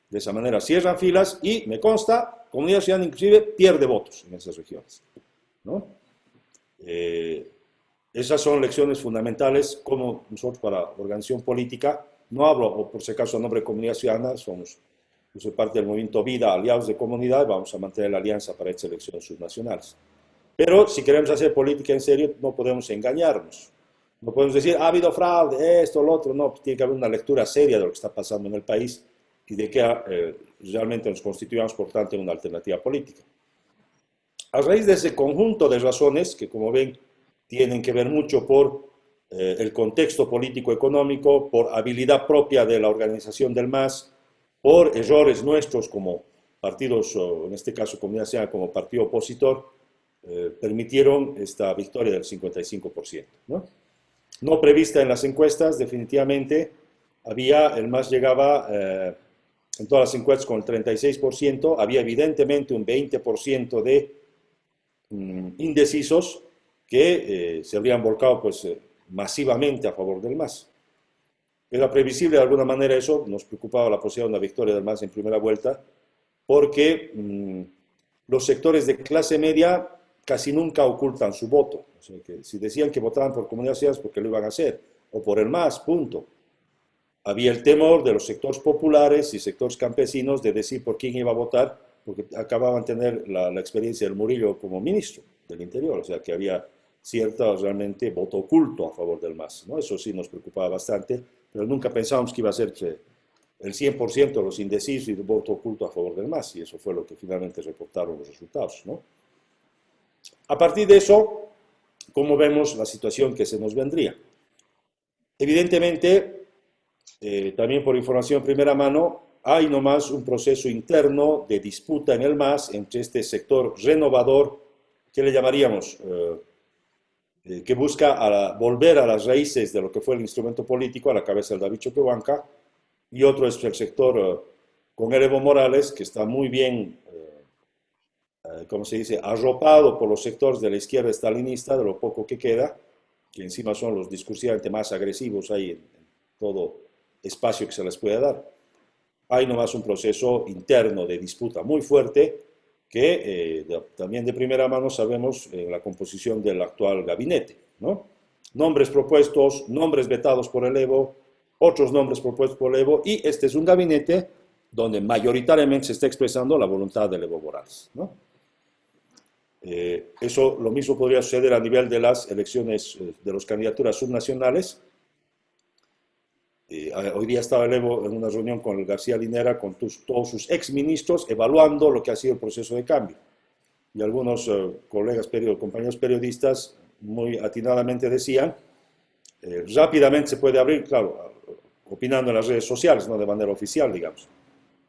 De esa manera cierran filas y, me consta, Comunidad Ciudadana inclusive pierde votos en esas regiones, ¿no? Esas son lecciones fundamentales como nosotros para organización política, no hablo, o por si acaso, a nombre de Comunidad Ciudadana, yo soy parte del movimiento Vida, aliados de comunidad, vamos a mantener la alianza para estas elecciones subnacionales. Pero si queremos hacer política en serio, no podemos engañarnos. No podemos decir, ha habido fraude, esto, lo otro. No, tiene que haber una lectura seria de lo que está pasando en el país y de que realmente nos constituyamos, por tanto, en una alternativa política. A raíz de ese conjunto de razones, que como ven, tienen que ver mucho por el contexto político-económico, por habilidad propia de la organización del MAS, por errores nuestros como partidos, o en este caso Comunidad Ciudadana como partido opositor, permitieron esta victoria del 55%, ¿no? No prevista en las encuestas, definitivamente, el MAS llegaba en todas las encuestas con el 36%, había evidentemente un 20% de indecisos que se habrían volcado pues, masivamente a favor del MAS. Era previsible de alguna manera eso, nos preocupaba la posibilidad de una victoria del MAS en primera vuelta, porque los sectores de clase media casi nunca ocultan su voto. O sea, que si decían que votaban por Comunidad Ciudadana es porque lo iban a hacer, o por el MAS, punto. Había el temor de los sectores populares y sectores campesinos de decir por quién iba a votar, porque acababan de tener la experiencia del Murillo como ministro del Interior, o sea que había cierto realmente voto oculto a favor del MAS, ¿no? Eso sí nos preocupaba bastante, pero nunca pensábamos que iba a ser el 100% de los indecisos y de voto oculto a favor del MAS, y eso fue lo que finalmente reportaron los resultados, ¿no? A partir de eso, ¿cómo vemos la situación que se nos vendría? Evidentemente, también por información de primera mano, hay nomás un proceso interno de disputa en el MAS entre este sector renovador, que le llamaríamos, que busca volver a las raíces de lo que fue el instrumento político, a la cabeza del David Choquehuanca, y otro es el sector con Evo Morales, que está muy bien, ¿cómo se dice?, arropado por los sectores de la izquierda estalinista, de lo poco que queda, que encima son los discursivamente más agresivos ahí en todo espacio que se les pueda dar. Hay nomás un proceso interno de disputa muy fuerte que también de primera mano sabemos en la composición del actual gabinete, ¿no? Nombres propuestos, nombres vetados por el Evo, otros nombres propuestos por el Evo, y este es un gabinete donde mayoritariamente se está expresando la voluntad del Evo Morales, ¿no? Eso lo mismo podría suceder a nivel de las elecciones de las candidaturas subnacionales. Hoy día estaba el Evo en una reunión con el García Linera, con todos sus exministros, evaluando lo que ha sido el proceso de cambio. Y algunos compañeros periodistas muy atinadamente decían, rápidamente se puede abrir, claro, opinando en las redes sociales, no de manera oficial, digamos,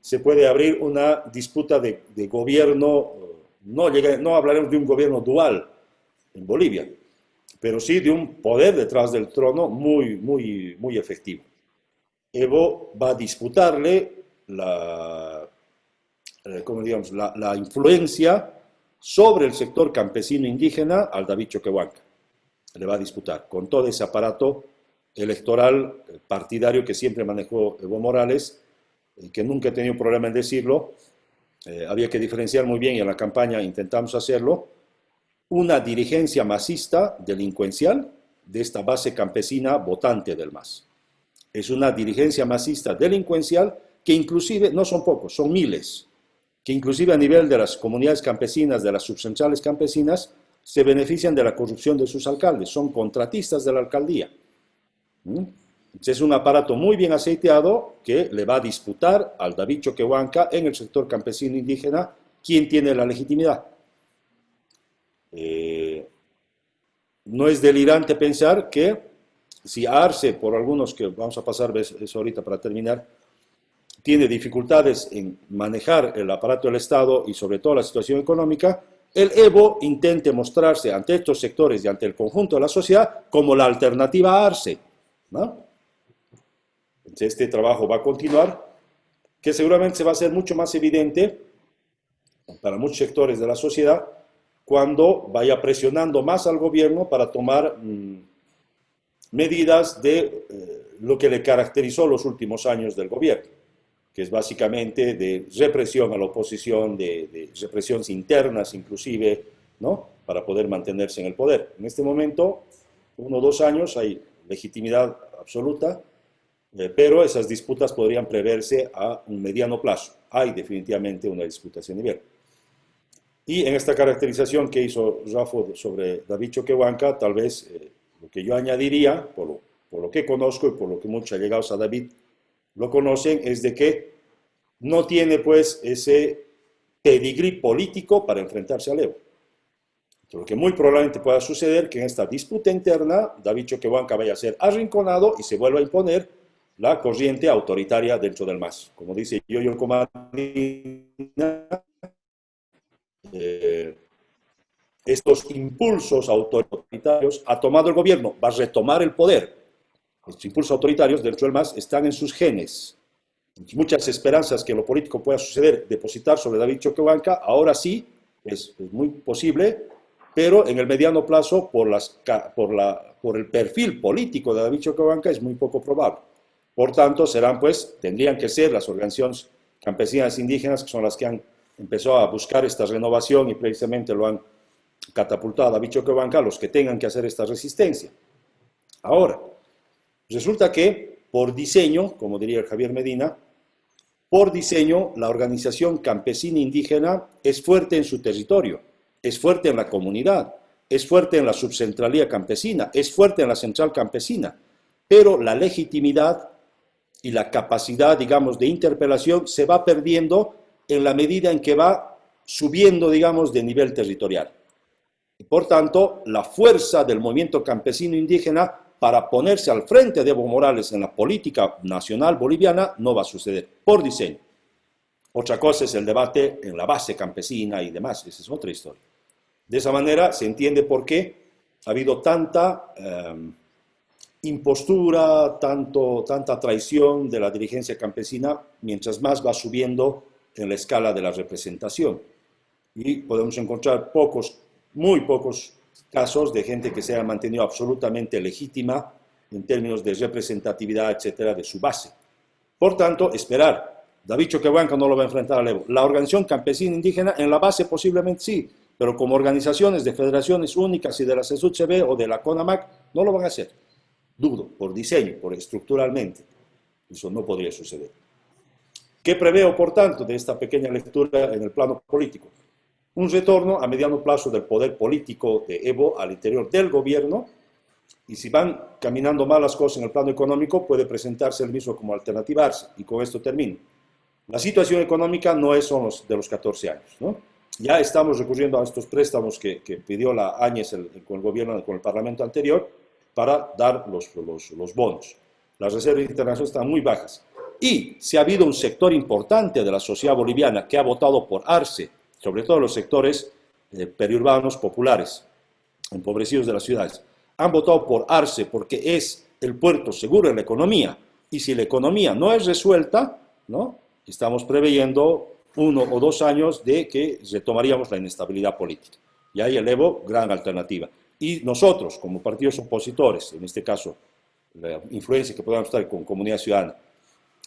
se puede abrir una disputa de gobierno, no hablaremos de un gobierno dual en Bolivia, pero sí de un poder detrás del trono muy, muy, muy efectivo. Evo va a disputarle la influencia sobre el sector campesino indígena al David Choquehuanca. Le va a disputar con todo ese aparato electoral partidario que siempre manejó Evo Morales, que nunca he tenido problema en decirlo. Había que diferenciar muy bien y en la campaña intentamos hacerlo. Una dirigencia masista delincuencial de esta base campesina votante del MAS. Es una dirigencia masista delincuencial que inclusive, no son pocos, son miles, que inclusive a nivel de las comunidades campesinas, de las subcentrales campesinas, se benefician de la corrupción de sus alcaldes, son contratistas de la alcaldía. Es un aparato muy bien aceiteado que le va a disputar al David Choquehuanca en el sector campesino indígena quién tiene la legitimidad. No es delirante pensar que si Arce, por algunos que vamos a pasar eso ahorita para terminar, tiene dificultades en manejar el aparato del Estado y sobre todo la situación económica, el Evo intente mostrarse ante estos sectores y ante el conjunto de la sociedad como la alternativa a Arce, ¿no? Entonces este trabajo va a continuar, que seguramente se va a hacer mucho más evidente para muchos sectores de la sociedad cuando vaya presionando más al gobierno para tomar medidas de lo que le caracterizó los últimos años del gobierno, que es básicamente de represión a la oposición, de represiones internas inclusive, ¿no? Para poder mantenerse en el poder. En este momento, 1 o 2 años, hay legitimidad absoluta, pero esas disputas podrían preverse a un mediano plazo. Hay definitivamente una disputa a ese nivel. Y en esta caracterización que hizo Rafa sobre David Choquehuanca, tal vez lo que yo añadiría, por lo que conozco y por lo que muchos allegados a David lo conocen, es de que no tiene pues ese pedigrí político para enfrentarse al Evo. Lo que muy probablemente pueda suceder que en esta disputa interna David Choquehuanca vaya a ser arrinconado y se vuelva a imponer la corriente autoritaria dentro del MAS. Como dice Yoyo Comadina, estos impulsos autoritarios ha tomado el gobierno, va a retomar el poder. Los impulsos autoritarios dentro del MAS están en sus genes. Muchas esperanzas que lo político pueda suceder, depositar sobre David Choquehuanca, ahora sí, es muy posible, pero en el mediano plazo, por el perfil político de David Choquehuanca, es muy poco probable. Por tanto, tendrían que ser las organizaciones campesinas indígenas, que son las que han empezado a buscar esta renovación y precisamente lo han catapultado a David Choquehuanca, los que tengan que hacer esta resistencia. Ahora, resulta que por diseño, como diría el Javier Medina, por diseño la organización campesina indígena es fuerte en su territorio, es fuerte en la comunidad, es fuerte en la subcentralía campesina, es fuerte en la central campesina, pero la legitimidad y la capacidad, digamos, de interpelación se va perdiendo en la medida en que va subiendo, digamos, de nivel territorial. Y por tanto, la fuerza del movimiento campesino indígena para ponerse al frente de Evo Morales en la política nacional boliviana no va a suceder, por diseño. Otra cosa es el debate en la base campesina y demás, esa es otra historia. De esa manera se entiende por qué ha habido tanta impostura, tanta traición de la dirigencia campesina, mientras más va subiendo en la escala de la representación. Y podemos encontrar muy pocos casos de gente que se haya mantenido absolutamente legítima en términos de representatividad, etcétera, de su base. Por tanto, esperar. David Choquehuanca no lo va a enfrentar al Evo. La organización campesina indígena en la base posiblemente sí, pero como organizaciones de federaciones únicas y de la CSUCB o de la CONAMAC no lo van a hacer. Dudo, por diseño, estructuralmente. Eso no podría suceder. ¿Qué preveo, por tanto, de esta pequeña lectura en el plano político? Un retorno a mediano plazo del poder político de Evo al interior del gobierno, y si van caminando mal las cosas en el plano económico, puede presentarse el mismo como alternativa ARCE, y con esto termino. La situación económica no es de los 14 años, ¿no? Ya estamos recurriendo a estos préstamos que pidió la Áñez con el gobierno, con el parlamento anterior, para dar los bonos. Las reservas internacionales están muy bajas. Y si ha habido un sector importante de la sociedad boliviana que ha votado por ARCE, sobre todo los sectores periurbanos populares, empobrecidos de las ciudades, han votado por ARCE porque es el puerto seguro en la economía. Y si la economía no es resuelta, ¿no?, estamos preveyendo 1 o 2 años de que retomaríamos la inestabilidad política. Y ahí el Evo, gran alternativa. Y nosotros, como partidos opositores, en este caso, la influencia que podamos estar con comunidad ciudadana,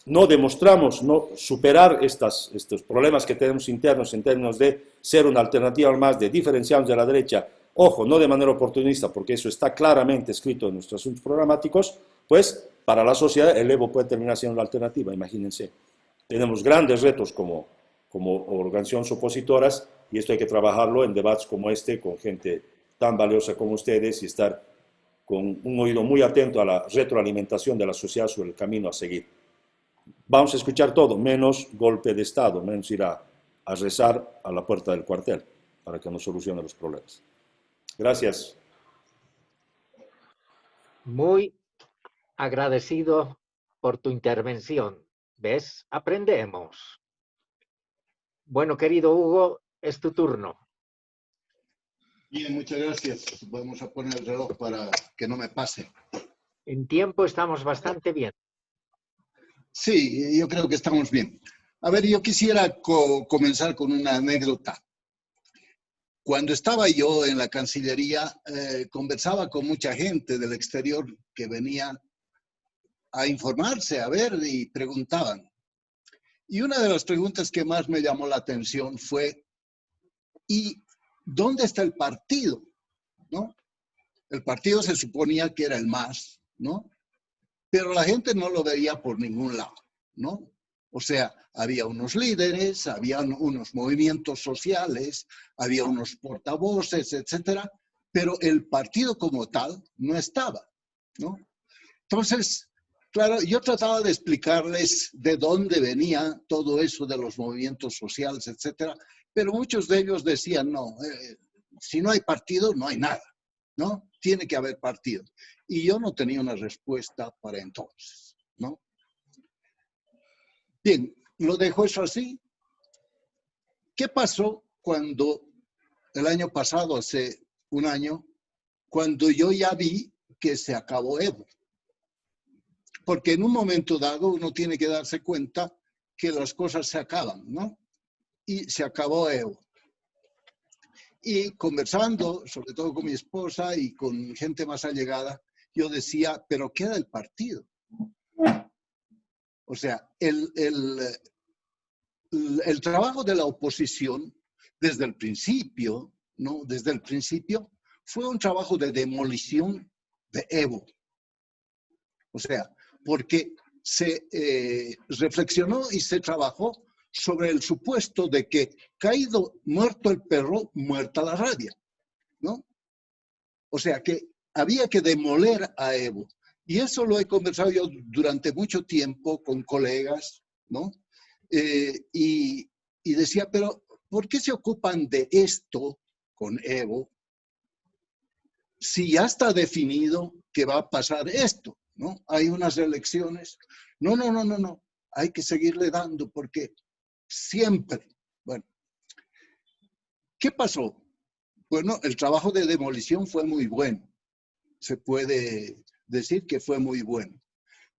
no demostramos no superar estos problemas que tenemos internos en términos de ser una alternativa más, de diferenciarnos de la derecha, ojo, no de manera oportunista, porque eso está claramente escrito en nuestros asuntos programáticos, pues para la sociedad el Evo puede terminar siendo la alternativa, imagínense. Tenemos grandes retos como organizaciones opositoras y esto hay que trabajarlo en debates como este, con gente tan valiosa como ustedes y estar con un oído muy atento a la retroalimentación de la sociedad sobre el camino a seguir. Vamos a escuchar todo, menos golpe de Estado, menos ir a rezar a la puerta del cuartel para que nos solucione los problemas. Gracias. Muy agradecido por tu intervención. ¿Ves? Aprendemos. Bueno, querido Hugo, es tu turno. Bien, muchas gracias. Vamos a poner el reloj para que no me pase. En tiempo estamos bastante bien. Sí, yo creo que estamos bien. A ver, yo quisiera comenzar con una anécdota. Cuando estaba yo en la Cancillería, conversaba con mucha gente del exterior que venía a informarse, a ver, y preguntaban. Y una de las preguntas que más me llamó la atención fue, ¿y dónde está el partido? ¿No? El partido se suponía que era el MAS, ¿no? Pero la gente no lo veía por ningún lado, ¿no? O sea, había unos líderes, había unos movimientos sociales, había unos portavoces, etcétera, pero el partido como tal no estaba, ¿no? Entonces, claro, yo trataba de explicarles de dónde venía todo eso de los movimientos sociales, etcétera, pero muchos de ellos decían, no, si no hay partido, no hay nada, ¿no? Tiene que haber partido. Y yo no tenía una respuesta para entonces, ¿no? Bien, lo dejo eso así. ¿Qué pasó cuando el año pasado, hace un año, cuando yo ya vi que se acabó Evo? Porque en un momento dado uno tiene que darse cuenta que las cosas se acaban, ¿no? Y se acabó Evo. Y conversando, sobre todo con mi esposa y con gente más allegada, yo decía, pero queda el partido. O sea, el trabajo de la oposición desde el principio, ¿no? Desde el principio fue un trabajo de demolición de Evo. O sea, porque se reflexionó y se trabajó sobre el supuesto de que caído muerto el perro, muerta la rabia, ¿no? O sea, que había que demoler a Evo. Y eso lo he conversado yo durante mucho tiempo con colegas, ¿no? Y decía, pero ¿por qué se ocupan de esto con Evo si ya está definido que va a pasar esto, ¿no? Hay unas elecciones. No. Hay que seguirle dando porque siempre. Bueno, ¿qué pasó? Bueno, el trabajo de demolición fue muy bueno. Se puede decir que fue muy bueno.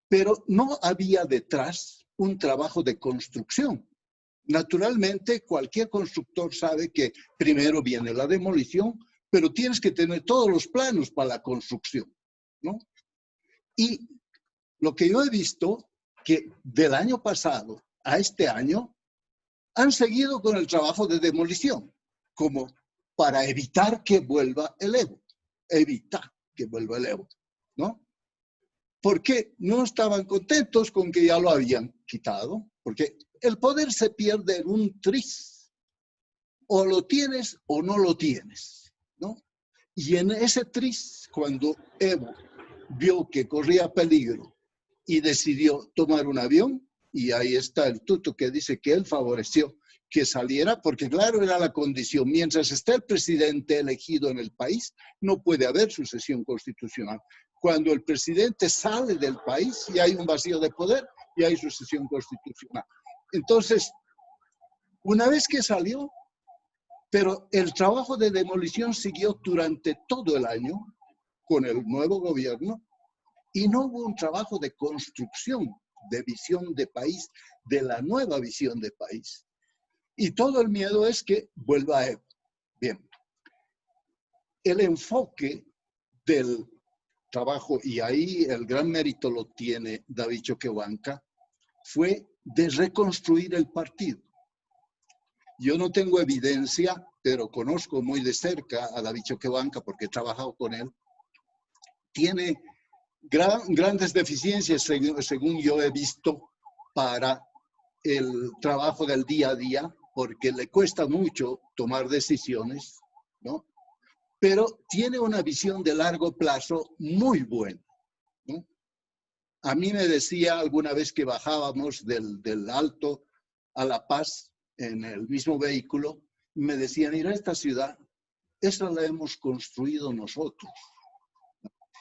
Pero no había detrás un trabajo de construcción. Naturalmente, cualquier constructor sabe que primero viene la demolición, pero tienes que tener todos los planos para la construcción, ¿no? Y lo que yo he visto, que del año pasado a este año, han seguido con el trabajo de demolición, como para evitar que vuelva el Evo. Evitar que vuelva el Evo, ¿no? Porque no estaban contentos con que ya lo habían quitado, porque el poder se pierde en un tris. O lo tienes o no lo tienes, ¿no? Y en ese tris, cuando Evo vio que corría peligro y decidió tomar un avión, y ahí está el tuto que dice que él favoreció que saliera, porque claro, era la condición. Mientras esté el presidente elegido en el país, no puede haber sucesión constitucional. Cuando el presidente sale del país y hay un vacío de poder y hay sucesión constitucional. Entonces, una vez que salió, pero el trabajo de demolición siguió durante todo el año con el nuevo gobierno y no hubo un trabajo de construcción, de visión de país, de la nueva visión de país. Y todo el miedo es que vuelva a Evo. Bien. El enfoque del trabajo, y ahí el gran mérito lo tiene David Choquehuanca, fue de reconstruir el partido. Yo no tengo evidencia, pero conozco muy de cerca a David Choquehuanca porque he trabajado con él. Tiene grandes deficiencias, según yo he visto, para el trabajo del día a día, porque le cuesta mucho tomar decisiones, ¿no? Pero tiene una visión de largo plazo muy buena, ¿no? A mí me decía alguna vez que bajábamos del Alto a La Paz en el mismo vehículo, me decían, mira, esta ciudad, esta la hemos construido nosotros.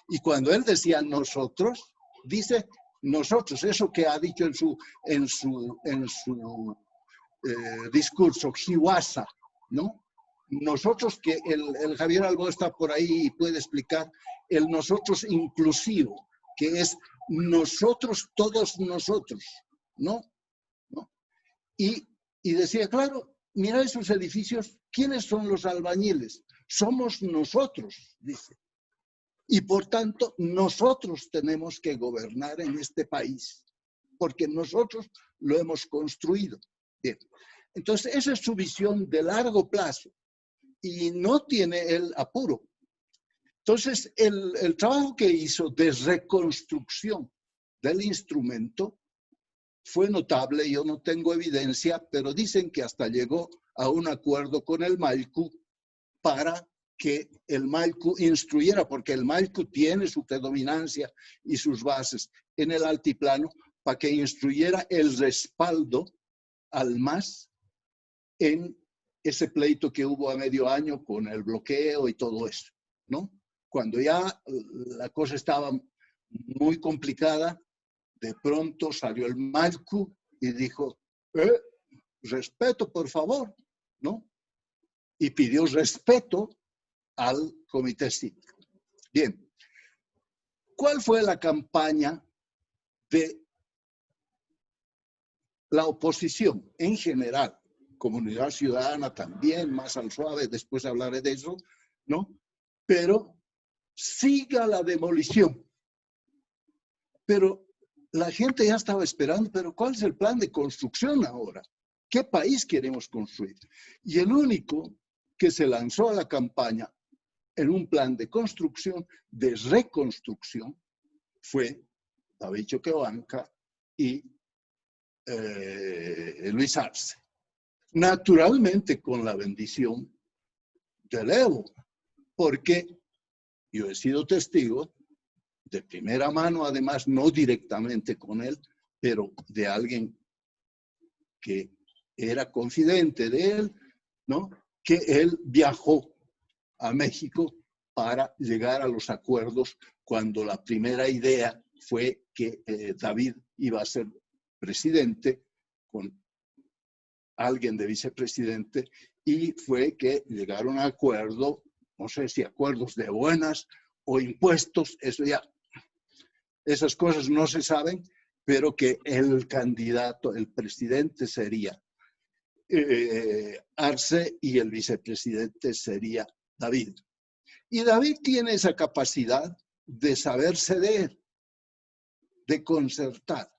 Y cuando él decía nosotros, dice nosotros, eso que ha dicho en su discurso, Hiwasa, ¿no? Nosotros, que el Javier Albo está por ahí y puede explicar el nosotros inclusivo, que es nosotros, todos nosotros, ¿no? Y decía, claro, mira esos edificios, ¿quiénes son los albañiles? Somos nosotros, dice. Y por tanto, nosotros tenemos que gobernar en este país, porque nosotros lo hemos construido. Bien. Entonces, esa es su visión de largo plazo y no tiene el apuro. Entonces, el trabajo que hizo de reconstrucción del instrumento fue notable. Yo no tengo evidencia, pero dicen que hasta llegó a un acuerdo con el Mailcu para que el Mailcu instruyera, porque el Mailcu tiene su predominancia y sus bases en el altiplano, para que instruyera el respaldo al MAS en ese pleito que hubo a medio año con el bloqueo y todo eso, ¿no? Cuando ya la cosa estaba muy complicada, de pronto salió el Mailcu y dijo, respeto, por favor, ¿no? Y pidió respeto al comité cívico. Bien, ¿cuál fue la campaña de la oposición en general? Comunidad Ciudadana también, más al suave, después hablaré de eso, ¿no? Pero siga la demolición. Pero la gente ya estaba esperando, pero ¿cuál es el plan de construcción ahora? ¿Qué país queremos construir? Y el único que se lanzó a la campaña en un plan de construcción, de reconstrucción, fue David Choquehuanca y Luis Arce. Naturalmente con la bendición del Evo, porque yo he sido testigo de primera mano, además no directamente con él, pero de alguien que era confidente de él, ¿no? Que él viajó a México para llegar a los acuerdos cuando la primera idea fue que David iba a ser presidente con alguien de vicepresidente, y fue que llegaron a acuerdo, no sé si acuerdos de buenas o impuestos, eso ya, esas cosas no se saben, pero que el candidato, el presidente sería Arce y el vicepresidente sería David. Y David tiene esa capacidad de saber ceder, de concertar,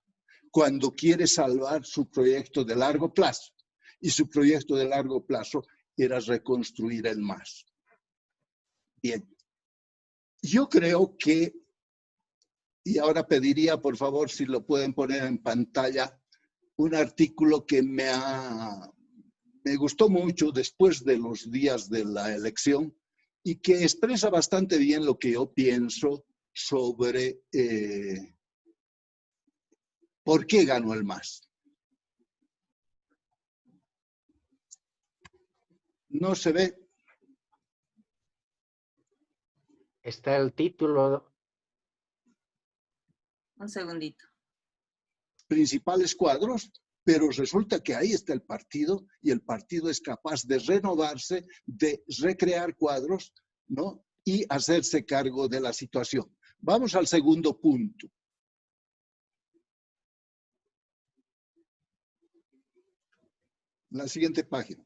cuando quiere salvar su proyecto de largo plazo. Y su proyecto de largo plazo era reconstruir el MAS. Bien, yo creo que, y ahora pediría por favor si lo pueden poner en pantalla, un artículo que me gustó mucho después de los días de la elección y que expresa bastante bien lo que yo pienso sobre por qué ganó el MAS. No se ve. Está el título. Un segundito. Principales cuadros, pero resulta que ahí está el partido y el partido es capaz de renovarse, de recrear cuadros, ¿no? Y hacerse cargo de la situación. Vamos al segundo punto. La siguiente página.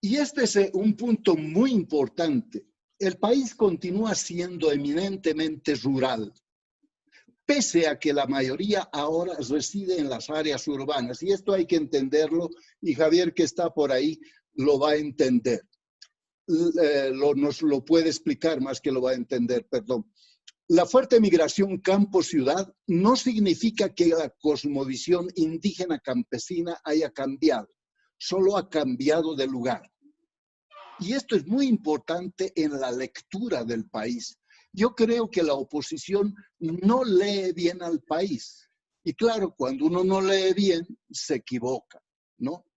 Y este es un punto muy importante. El país continúa siendo eminentemente rural, pese a que la mayoría ahora reside en las áreas urbanas. Y esto hay que entenderlo, y Javier, que está por ahí, lo va a entender. Nos lo puede explicar más que lo va a entender, perdón. La fuerte migración campo-ciudad no significa que la cosmovisión indígena campesina haya cambiado, solo ha cambiado de lugar. Y esto es muy importante en la lectura del país. Yo creo que la oposición no lee bien al país. Y claro, cuando uno no lee bien, se equivoca, ¿no?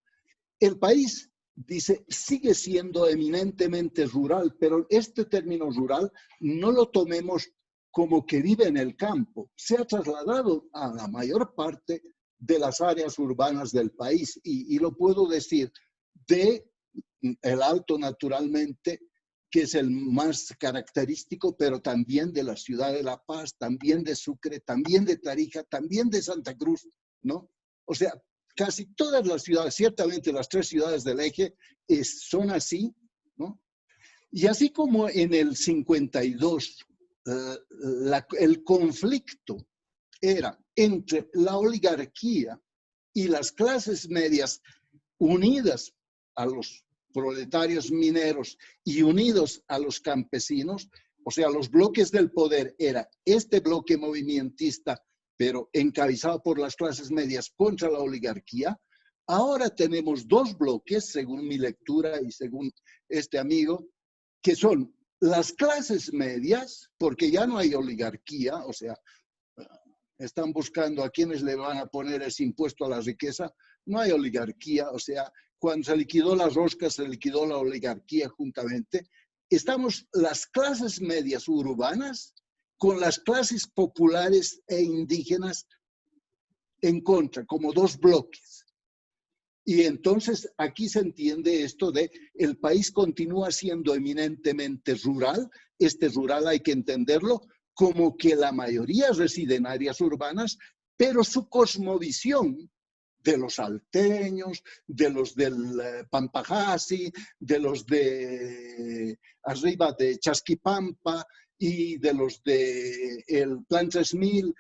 El país, dice, sigue siendo eminentemente rural, pero este término rural no lo tomemos como que vive en el campo. Se ha trasladado a la mayor parte de las áreas urbanas del país. Y lo puedo decir de el Alto, naturalmente, que es el más característico, pero también de la ciudad de La Paz, también de Sucre, también de Tarija, también de Santa Cruz, ¿no? O sea, casi todas las ciudades, ciertamente las 3 ciudades del eje son así, ¿no? Y así como en el 52 el conflicto era entre la oligarquía y las clases medias unidas a los proletarios mineros y unidos a los campesinos, o sea, los bloques del poder era este bloque movimentista, pero encabezado por las clases medias contra la oligarquía. Ahora tenemos 2 bloques, según mi lectura y según este amigo, que son las clases medias, porque ya no hay oligarquía, o sea, están buscando a quienes le van a poner ese impuesto a la riqueza, no hay oligarquía, o sea, cuando se liquidó las roscas, se liquidó la oligarquía juntamente. Estamos las clases medias urbanas con las clases populares e indígenas en contra, como 2 bloques. Y entonces aquí se entiende esto de el país continúa siendo eminentemente rural. Este rural hay que entenderlo como que la mayoría reside en áreas urbanas, pero su cosmovisión de los salteños, de los del Pampajasi, de los de arriba de Chasquipampa y de los de el Plan 3000,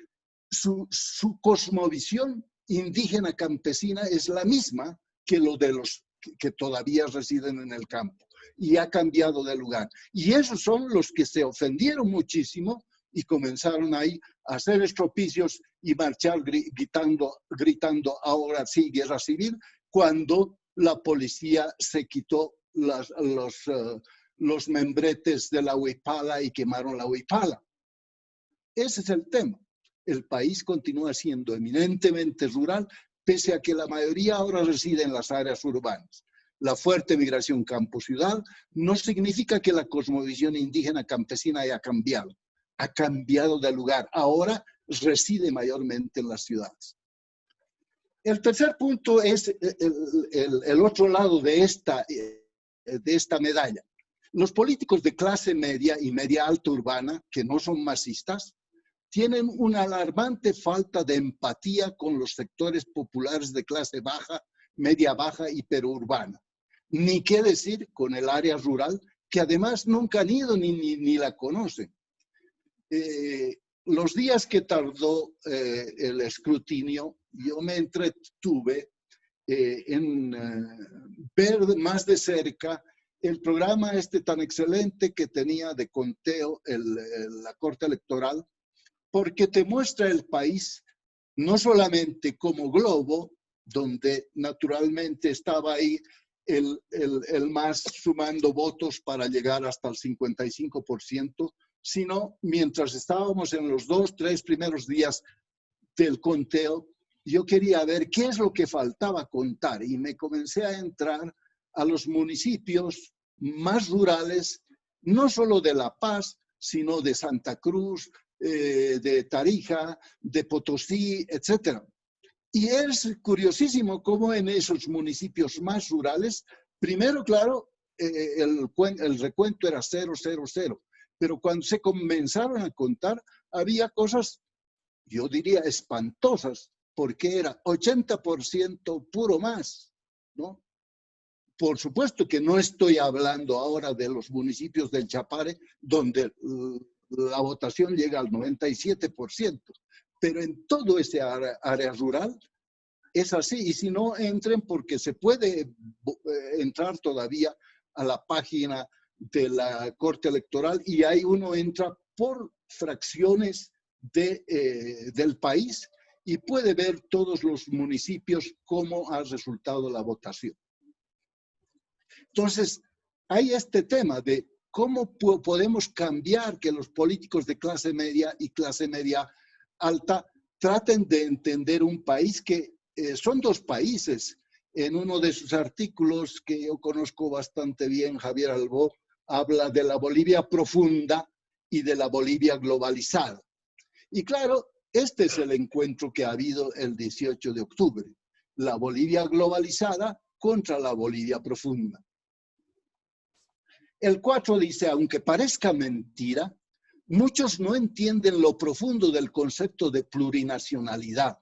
su cosmovisión indígena campesina es la misma que lo de los que todavía residen en el campo y ha cambiado de lugar. Y esos son los que se ofendieron muchísimo y comenzaron ahí a hacer estropicios y marchar gritando ahora sí guerra civil, cuando la policía se quitó los membretes de la huipala y quemaron la huipala. Ese es el tema. El país continúa siendo eminentemente rural, pese a que la mayoría ahora reside en las áreas urbanas. La fuerte migración campo-ciudad no significa que la cosmovisión indígena campesina haya cambiado. Ha cambiado de lugar. Ahora reside mayormente en las ciudades. El tercer punto es el otro lado de esta medalla. Los políticos de clase media y media alta urbana, que no son masistas, tienen una alarmante falta de empatía con los sectores populares de clase baja, media baja y perurbana. Ni qué decir con el área rural, que además nunca han ido ni la conocen. Los días que tardó el escrutinio, yo me entretuve en ver más de cerca el programa tan excelente que tenía de conteo la Corte Electoral, porque te muestra el país no solamente como globo, donde naturalmente estaba ahí el MAS sumando votos para llegar hasta el 55%, sino mientras estábamos en los 2, 3 primeros días del conteo, yo quería ver qué es lo que faltaba contar y me comencé a entrar a los municipios más rurales, no solo de La Paz, sino de Santa Cruz, de Tarija, de Potosí, etc. Y es curiosísimo cómo en esos municipios más rurales, primero, claro, el recuento era 0, 0, 0. Pero cuando se comenzaron a contar, había cosas, yo diría, espantosas, porque era 80% puro más, ¿no? Por supuesto que no estoy hablando ahora de los municipios del Chapare, donde la votación llega al 97%, pero en todo ese área rural es así. Y si no, entren, porque se puede entrar todavía a la página de la Corte Electoral y ahí uno entra por fracciones del país y puede ver todos los municipios cómo ha resultado la votación. Entonces, hay este tema de cómo podemos cambiar que los políticos de clase media y clase media alta traten de entender un país que son 2 países. En uno de sus artículos, que yo conozco bastante bien, Javier Albó, habla de la Bolivia profunda y de la Bolivia globalizada. Y claro, este es el encuentro que ha habido el 18 de octubre. La Bolivia globalizada contra la Bolivia profunda. El 4 dice, aunque parezca mentira, muchos no entienden lo profundo del concepto de plurinacionalidad.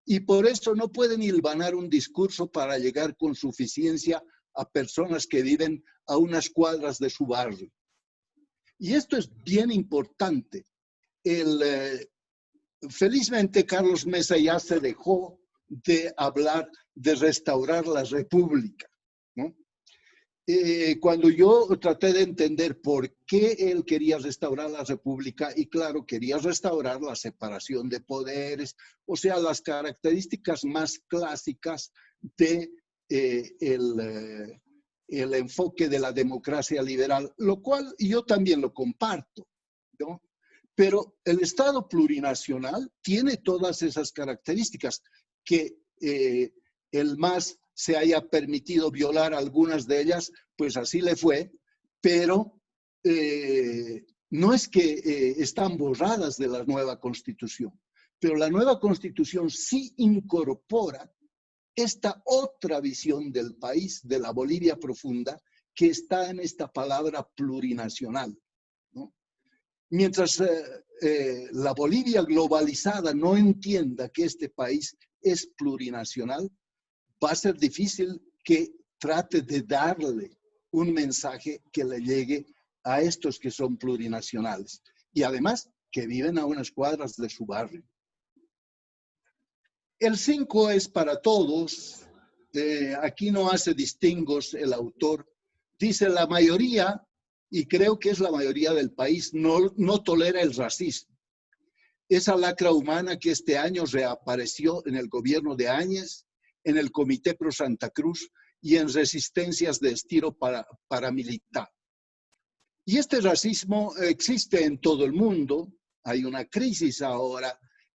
y por eso no pueden hilvanar un discurso para llegar con suficiencia a personas que viven a unas cuadras de su barrio. Y esto es bien importante. Felizmente Carlos Mesa ya se dejó de hablar de restaurar la república, ¿no? Cuando yo traté de entender por qué él quería restaurar la república, y claro, quería restaurar la separación de poderes, o sea, las características más clásicas de el enfoque de la democracia liberal, lo cual yo también lo comparto, ¿no? Pero el Estado plurinacional tiene todas esas características, que el MAS se haya permitido violar algunas de ellas, pues así le fue, pero no es que están borradas de la nueva Constitución, pero la nueva Constitución sí incorpora esta otra visión del país, de la Bolivia profunda, que está en esta palabra plurinacional, ¿no? Mientras la Bolivia globalizada no entienda que este país es plurinacional, va a ser difícil que trate de darle un mensaje que le llegue a estos que son plurinacionales y además que viven a unas cuadras de su barrio. El 5 es para todos. Aquí no hace distingos el autor. Dice la mayoría, y creo que es la mayoría del país, no tolera el racismo. Esa lacra humana que este año reapareció en el gobierno de Áñez, en el Comité Pro Santa Cruz y en resistencias de estilo paramilitar. Y este racismo existe en todo el mundo. Hay una crisis ahora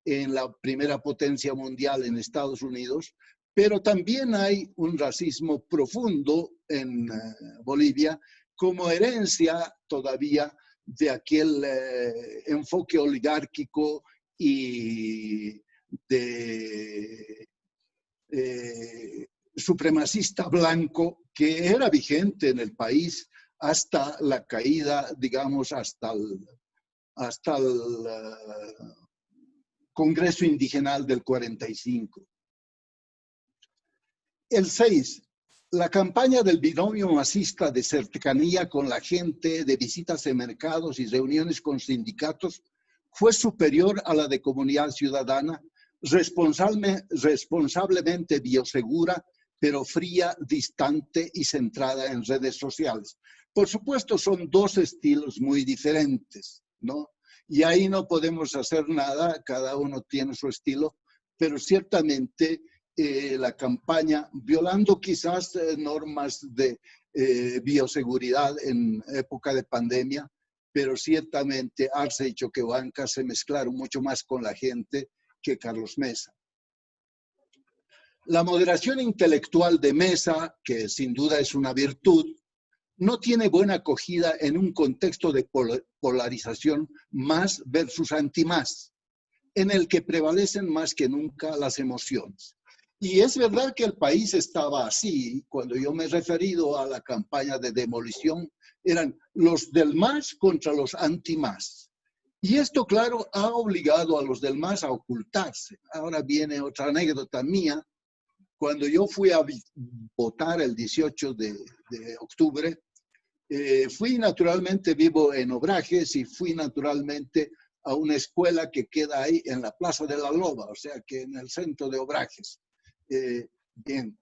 en la primera potencia mundial en Estados Unidos, pero también hay un racismo profundo en Bolivia como herencia todavía de aquel enfoque oligárquico y de supremacista blanco que era vigente en el país hasta la caída, digamos, hasta el Congreso Indigenal del 45. El 6. La campaña del binomio masista de cercanía con la gente, de visitas en mercados y reuniones con sindicatos, fue superior a la de comunidad ciudadana, responsablemente biosegura, pero fría, distante y centrada en redes sociales. Por supuesto, son dos estilos muy diferentes, ¿no? Y ahí no podemos hacer nada, cada uno tiene su estilo, pero ciertamente la campaña, violando quizás normas de bioseguridad en época de pandemia, pero ciertamente Arce y Choquehuanca se mezclaron mucho más con la gente que Carlos Mesa. La moderación intelectual de Mesa, que sin duda es una virtud, no tiene buena acogida en un contexto de polarización más versus anti-más, en el que prevalecen más que nunca las emociones. Y es verdad que el país estaba así. Cuando yo me he referido a la campaña de demolición, eran los del MAS contra los anti-MAS. Y esto, claro, ha obligado a los del MAS a ocultarse. Ahora viene otra anécdota mía. Cuando yo fui a votar el 18 de octubre, fui naturalmente, vivo en Obrajes, y fui naturalmente a una escuela que queda ahí en la Plaza de la Loba, o sea que en el centro de Obrajes. Bien,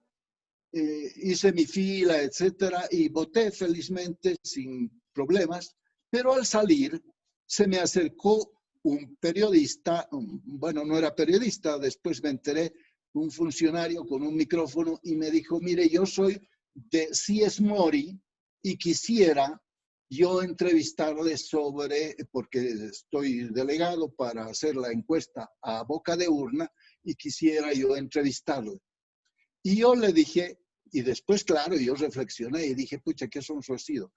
hice mi fila, etcétera, y voté felizmente sin problemas, pero al salir se me acercó un periodista, bueno, no era periodista, después me enteré, un funcionario con un micrófono, y me dijo: mire, yo soy de C.S. Mori y quisiera yo entrevistarle sobre, porque estoy delegado para hacer la encuesta a boca de urna, y quisiera yo entrevistarle. Y yo le dije, y después, claro, yo reflexioné y dije, pucha, qué sonso he sido.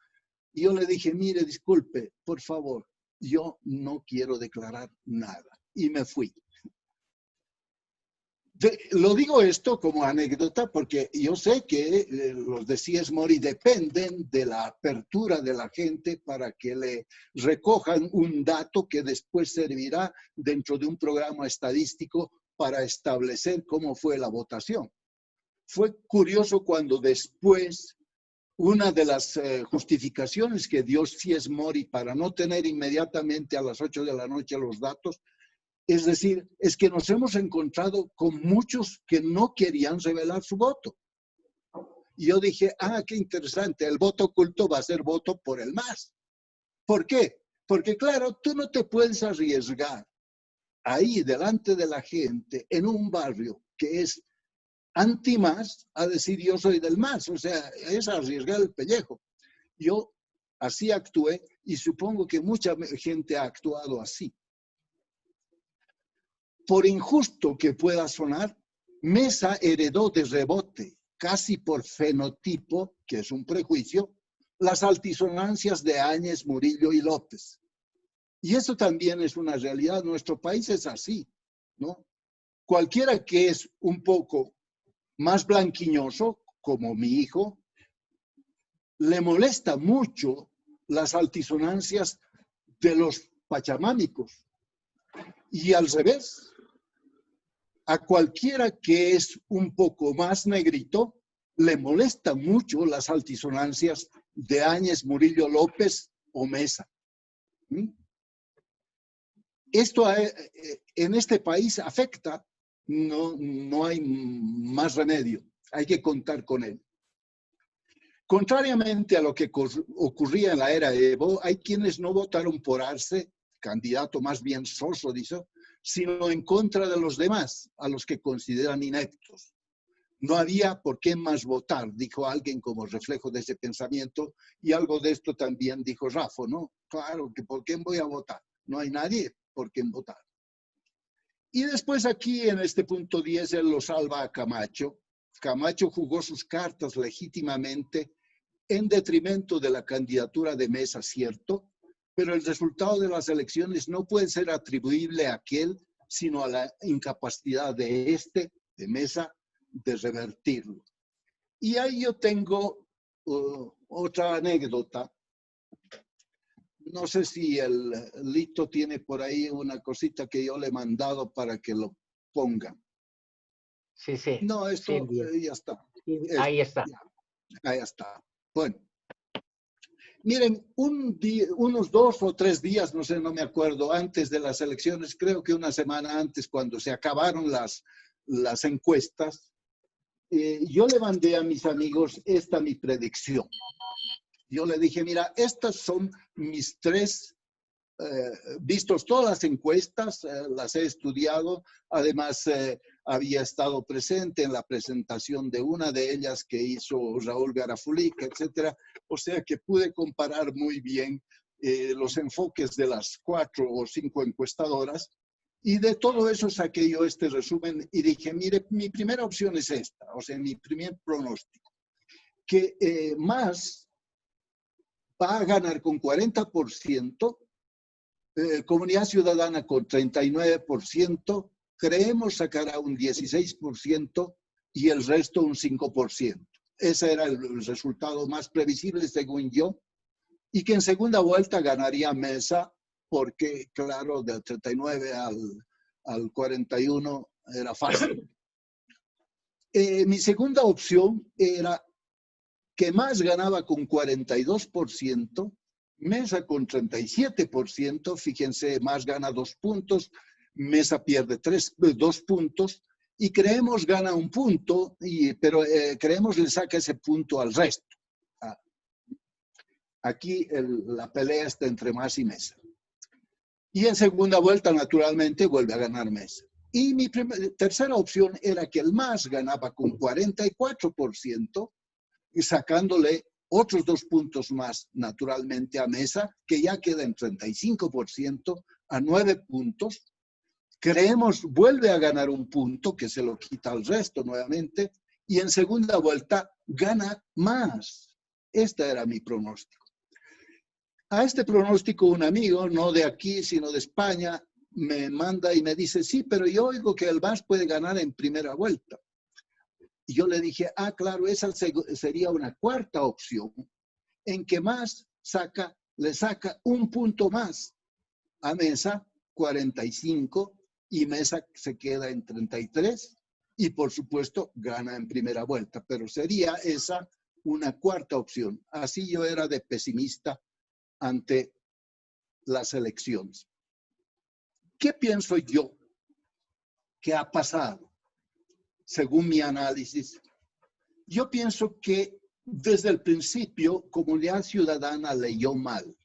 Y yo le dije: mire, disculpe, por favor, yo no quiero declarar nada. Y me fui. Lo digo esto como anécdota porque yo sé que los de C.S. Mori dependen de la apertura de la gente para que le recojan un dato que después servirá dentro de un programa estadístico para establecer cómo fue la votación. Fue curioso cuando después una de las justificaciones que dio Fies Mori para no tener inmediatamente a las 8 de la noche los datos, es decir, es que nos hemos encontrado con muchos que no querían revelar su voto. Y yo dije, qué interesante, el voto oculto va a ser voto por el MAS. ¿Por qué? Porque claro, tú no te puedes arriesgar ahí delante de la gente en un barrio que es anti-MAS a decir yo soy del MAS. O sea, es arriesgar el pellejo. Yo así actué y supongo que mucha gente ha actuado así. Por injusto que pueda sonar, Mesa heredó de rebote, casi por fenotipo, que es un prejuicio, las altisonancias de Áñez, Murillo y López. Y eso también es una realidad. Nuestro país es así, ¿no? Cualquiera que es un poco más blanquiñoso, como mi hijo, le molesta mucho las altisonancias de los pachamámicos. Y al revés, a cualquiera que es un poco más negrito, le molesta mucho las altisonancias de Áñez, Murillo, López o Mesa. Esto en este país afecta, no hay más remedio, hay que contar con él. Contrariamente a lo que ocurría en la era Evo, hay quienes no votaron por Arce, candidato más bien soso, dice, sino en contra de los demás, a los que consideran ineptos. No había por qué más votar, dijo alguien como reflejo de ese pensamiento, y algo de esto también dijo Rafa, ¿no? Claro, que ¿por qué voy a votar? No hay nadie por qué votar. Y después aquí en este punto 10 él lo salva a Camacho. Camacho jugó sus cartas legítimamente en detrimento de la candidatura de Mesa, cierto, pero el resultado de las elecciones no puede ser atribuible a aquel, sino a la incapacidad de Mesa, de revertirlo. Y ahí yo tengo otra anécdota. No sé si el Lito tiene por ahí una cosita que yo le he mandado para que lo ponga. Sí, sí. No, esto Sí, ya está. ahí está. Ya, ahí está. Bueno. Miren, unos 2 o 3 días, no sé, no me acuerdo, antes de las elecciones, creo que una semana antes, cuando se acabaron las encuestas, yo le mandé a mis amigos mi predicción. Yo le dije, mira, estas son mis 3 vistos todas las encuestas, las he estudiado, además había estado presente en la presentación de una de ellas que hizo Raúl Garafulic, etcétera, o sea que pude comparar muy bien los enfoques de las 4 o 5 encuestadoras, y de todo eso saqué yo este resumen y dije, mire, mi primera opción es esta, o sea, mi primer pronóstico, que MAS va a ganar con 40%, Comunidad Ciudadana con 39%, creemos sacará un 16% y el resto un 5%. Ese era el resultado más previsible según yo, y que en segunda vuelta ganaría Mesa porque, claro, del 39 al 41 era fácil. Mi segunda opción era que MAS ganaba con 42%, Mesa con 37%, fíjense, MAS gana 2 puntos, Mesa pierde 2 puntos, y creemos gana 1 punto, pero creemos le saca ese punto al resto. Aquí la pelea está entre MAS y Mesa. Y en segunda vuelta, naturalmente, vuelve a ganar Mesa. Y mi tercera opción era que el MAS ganaba con 44%, y sacándole otros 2 puntos más, naturalmente, a Mesa, que ya queda en 35%, a 9 puntos. Creemos vuelve a ganar 1 punto, que se lo quita al resto nuevamente, y en segunda vuelta gana MAS. Este era mi pronóstico. A este pronóstico un amigo, no de aquí, sino de España, me manda y me dice, sí, pero yo oigo que el MAS puede ganar en primera vuelta. Y yo le dije, claro, esa sería una cuarta opción, en que MAS le saca 1 punto más a Mesa, 45, y Mesa se queda en 33 y por supuesto gana en primera vuelta, pero sería esa una cuarta opción. Así yo era de pesimista ante las elecciones. ¿Qué pienso yo que ha pasado? Según mi análisis, yo pienso que desde el principio Comunidad Ciudadana leyó mal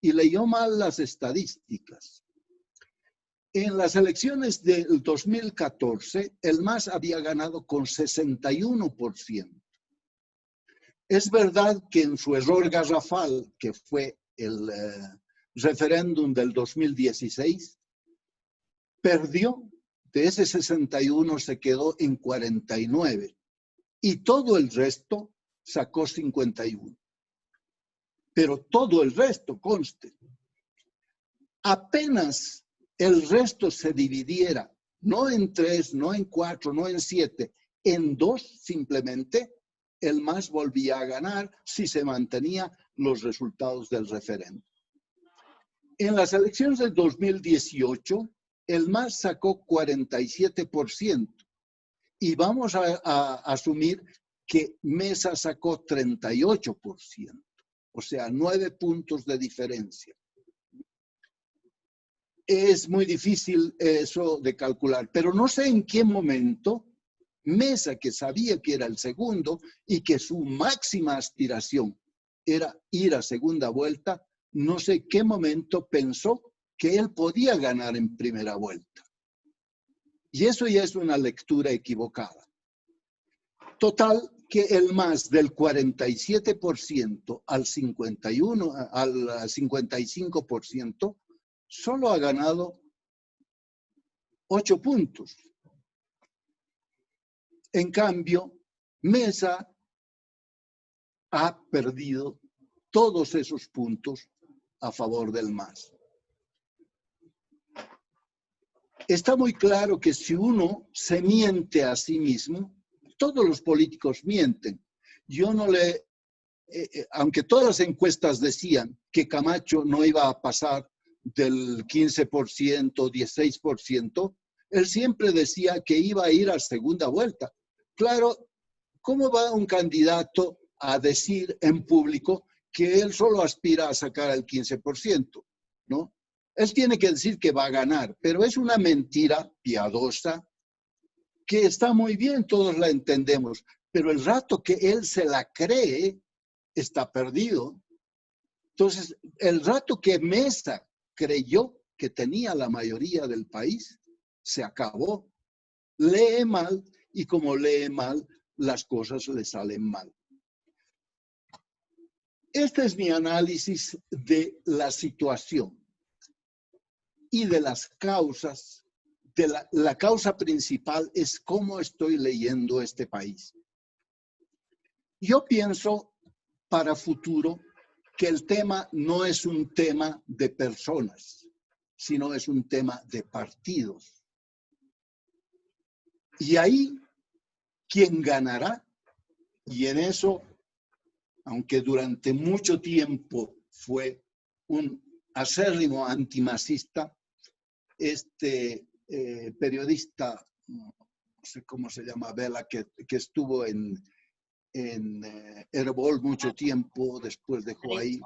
y leyó mal las estadísticas. En las elecciones del 2014, el MAS había ganado con 61%. Es verdad que en su error garrafal, que fue el referéndum del 2016, perdió, de ese 61 se quedó en 49 y todo el resto sacó 51. Pero todo el resto, conste, apenas el resto se dividiera, no en 3, no en 4, no en 7, en 2 simplemente, el MAS volvía a ganar si se mantenía los resultados del referéndum. En las elecciones del 2018, el MAS sacó 47% y vamos a asumir que Mesa sacó 38%, o sea, 9 puntos de diferencia. Es muy difícil eso de calcular, pero no sé en qué momento Mesa, que sabía que era el segundo y que su máxima aspiración era ir a segunda vuelta, no sé qué momento pensó que él podía ganar en primera vuelta. Y eso ya es una lectura equivocada. Total, que el MAS del 47% al 55% solo ha ganado 8 puntos. En cambio, Mesa ha perdido todos esos puntos a favor del MAS. Está muy claro que si uno se miente a sí mismo, todos los políticos mienten. Yo no le, aunque todas las encuestas decían que Camacho no iba a pasar del 15%, 16%, él siempre decía que iba a ir a segunda vuelta. Claro, ¿cómo va un candidato a decir en público que él solo aspira a sacar el 15%? ¿No? Él tiene que decir que va a ganar, pero es una mentira piadosa que está muy bien, todos la entendemos, pero el rato que él se la cree, está perdido. Entonces, el rato que Mesa creyó que tenía la mayoría del país, se acabó. Lee mal y como lee mal, las cosas le salen mal. Este es mi análisis de la situación y de las causas. La causa principal es cómo estoy leyendo este país. Yo pienso para futuro que el tema no es un tema de personas, sino es un tema de partidos. Y ahí, ¿quién ganará? Y en eso, aunque durante mucho tiempo fue un acérrimo antimasista, este periodista, no sé cómo se llama, Vela, que estuvo en Herbol mucho tiempo, después dejó ahí.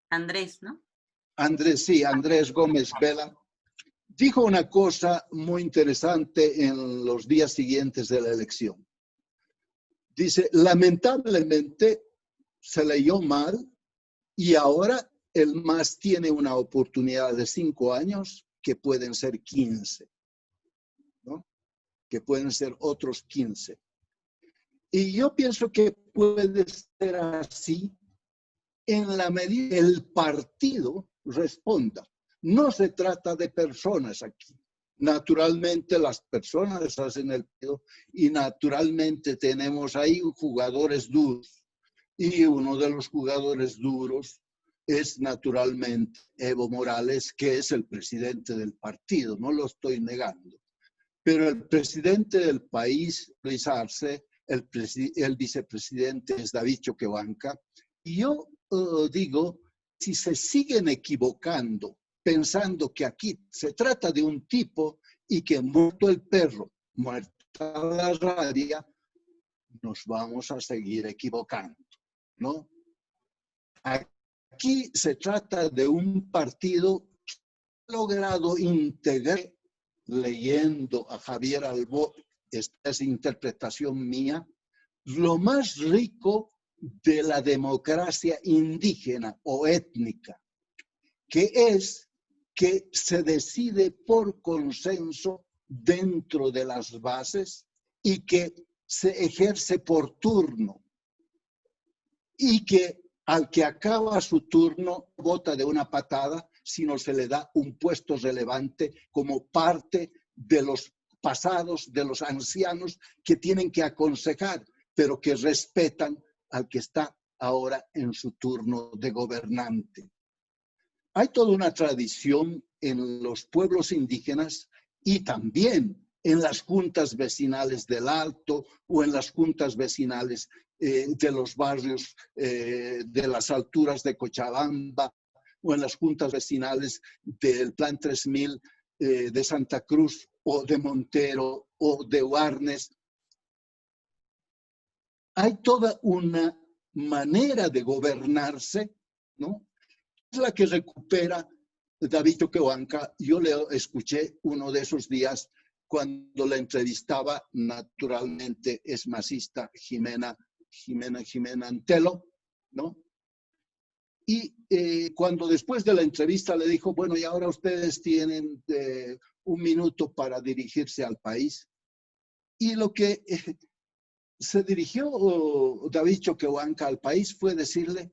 Andrés, ¿no? Andrés, sí, Andrés Gómez Vela, dijo una cosa muy interesante en los días siguientes de la elección. Dice, lamentablemente se leyó mal y ahora el MAS tiene una oportunidad de 5 años que pueden ser 15, ¿no? Que pueden ser otros 15. Y yo pienso que puede ser así en la medida que el partido responda. No se trata de personas aquí. Naturalmente las personas hacen el partido y naturalmente tenemos ahí jugadores duros. Y uno de los jugadores duros es naturalmente Evo Morales, que es el presidente del partido, no lo estoy negando. Pero el presidente del país, Luis Arce, el vicepresidente es David Choquehuanca. Y yo digo, si se siguen equivocando pensando que aquí se trata de un tipo y que muerto el perro, muerta la rabia, nos vamos a seguir equivocando, ¿no? Aquí se trata de un partido que ha logrado integrar, leyendo a Javier Albó, esta es interpretación mía, lo más rico de la democracia indígena o étnica, que es que se decide por consenso dentro de las bases y que se ejerce por turno y que al que acaba su turno vota de una patada, sino se le da un puesto relevante como parte de los pasados, de los ancianos que tienen que aconsejar, pero que respetan al que está ahora en su turno de gobernante. Hay toda una tradición en los pueblos indígenas y también en las juntas vecinales del Alto o en las juntas vecinales de los barrios de las alturas de Cochabamba o en las juntas vecinales del Plan 3000 de Santa Cruz o de Montero o de Huarnes. Hay toda una manera de gobernarse, ¿no? Es la que recupera David Choquehuanca. Yo le escuché uno de esos días cuando la entrevistaba, naturalmente es masista, Jimena Antelo, ¿no? Y cuando después de la entrevista le dijo, bueno, y ahora ustedes tienen un minuto para dirigirse al país. Y lo que se dirigió David Choquehuanca al país fue decirle,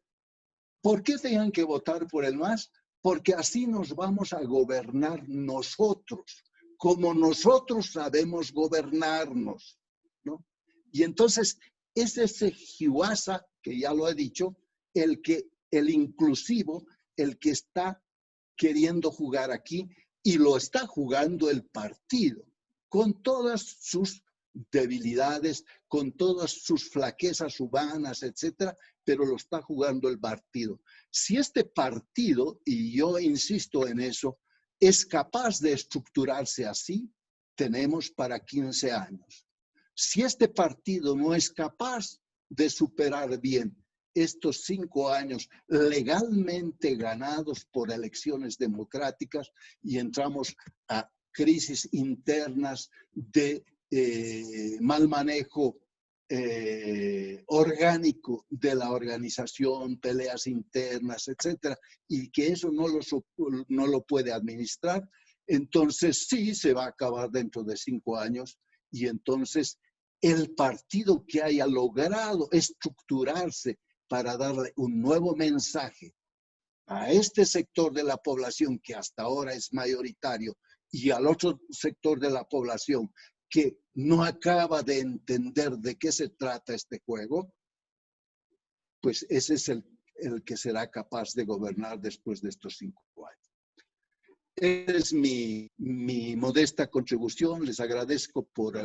¿por qué tenían que votar por el MAS? Porque así nos vamos a gobernar nosotros, como nosotros sabemos gobernarnos, ¿no? Y entonces es ese Hiwasa, que ya lo he dicho, el inclusivo, el que está queriendo jugar aquí y lo está jugando el partido, con todas sus debilidades, con todas sus flaquezas humanas, etcétera, pero lo está jugando el partido. Si este partido, y yo insisto en eso, es capaz de estructurarse así, tenemos para 15 años. Si este partido no es capaz de superar bien estos 5 años legalmente ganados por elecciones democráticas y entramos a crisis internas de mal manejo orgánico de la organización, peleas internas, etcétera, y que eso no lo puede administrar, entonces sí se va a acabar dentro de 5 años y entonces el partido que haya logrado estructurarse para darle un nuevo mensaje a este sector de la población que hasta ahora es mayoritario y al otro sector de la población que no acaba de entender de qué se trata este juego, pues ese es el que será capaz de gobernar después de estos 5 años. Es mi modesta contribución. Les agradezco por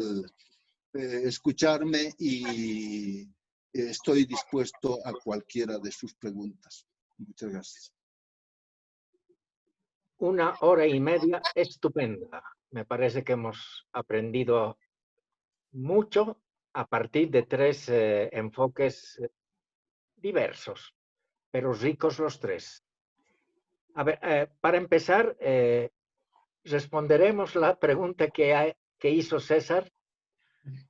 escucharme y estoy dispuesto a cualquiera de sus preguntas. Muchas gracias. 1 hora y media estupenda. Me parece que hemos aprendido mucho a partir de 3 enfoques diversos, pero ricos los 3. A ver, para empezar, responderemos la pregunta que hizo César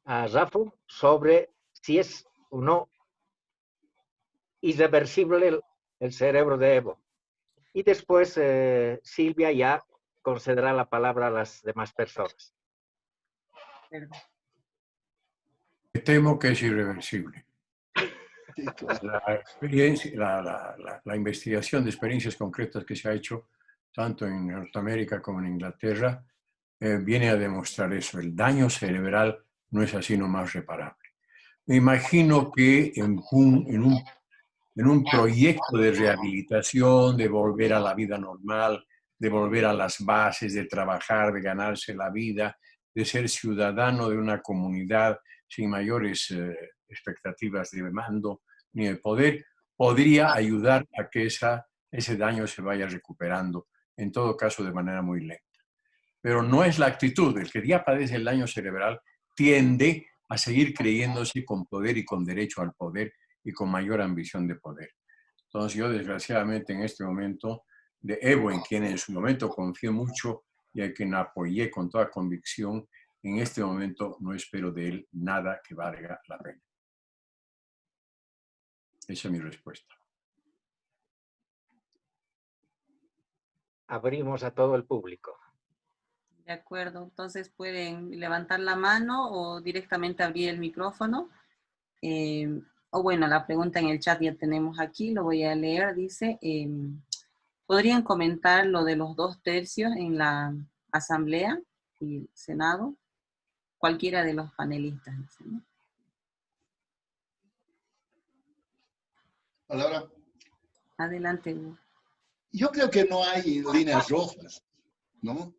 a Rafa sobre si es o no irreversible el cerebro de Evo. Y después Silvia ya concederá la palabra a las demás personas. Me temo que es irreversible. La investigación de experiencias concretas que se ha hecho tanto en Norteamérica como en Inglaterra viene a demostrar eso. El daño cerebral no es así nomás reparable. Me imagino que en un proyecto de rehabilitación, de volver a la vida normal, de volver a las bases, de trabajar, de ganarse la vida, de ser ciudadano de una comunidad sin mayores expectativas de mando ni de poder, podría ayudar a que ese daño se vaya recuperando en todo caso de manera muy lenta. Pero no es la actitud. El que ya padece el daño cerebral tiende a seguir creyéndose con poder y con derecho al poder y con mayor ambición de poder. Entonces yo desgraciadamente en este momento de Evo, en quien en su momento confié mucho y a quien apoyé con toda convicción, en este momento no espero de él nada que valga la pena. Esa es mi respuesta. Abrimos a todo el público. De acuerdo, entonces pueden levantar la mano o directamente abrir el micrófono. O bueno, la pregunta en el chat ya tenemos aquí, lo voy a leer, dice, ¿podrían comentar lo de los 2/3 en la Asamblea y Senado? Cualquiera de los panelistas, dice, ¿no? Palabra. Adelante, Hugo. Yo creo que no hay líneas rojas, ¿no?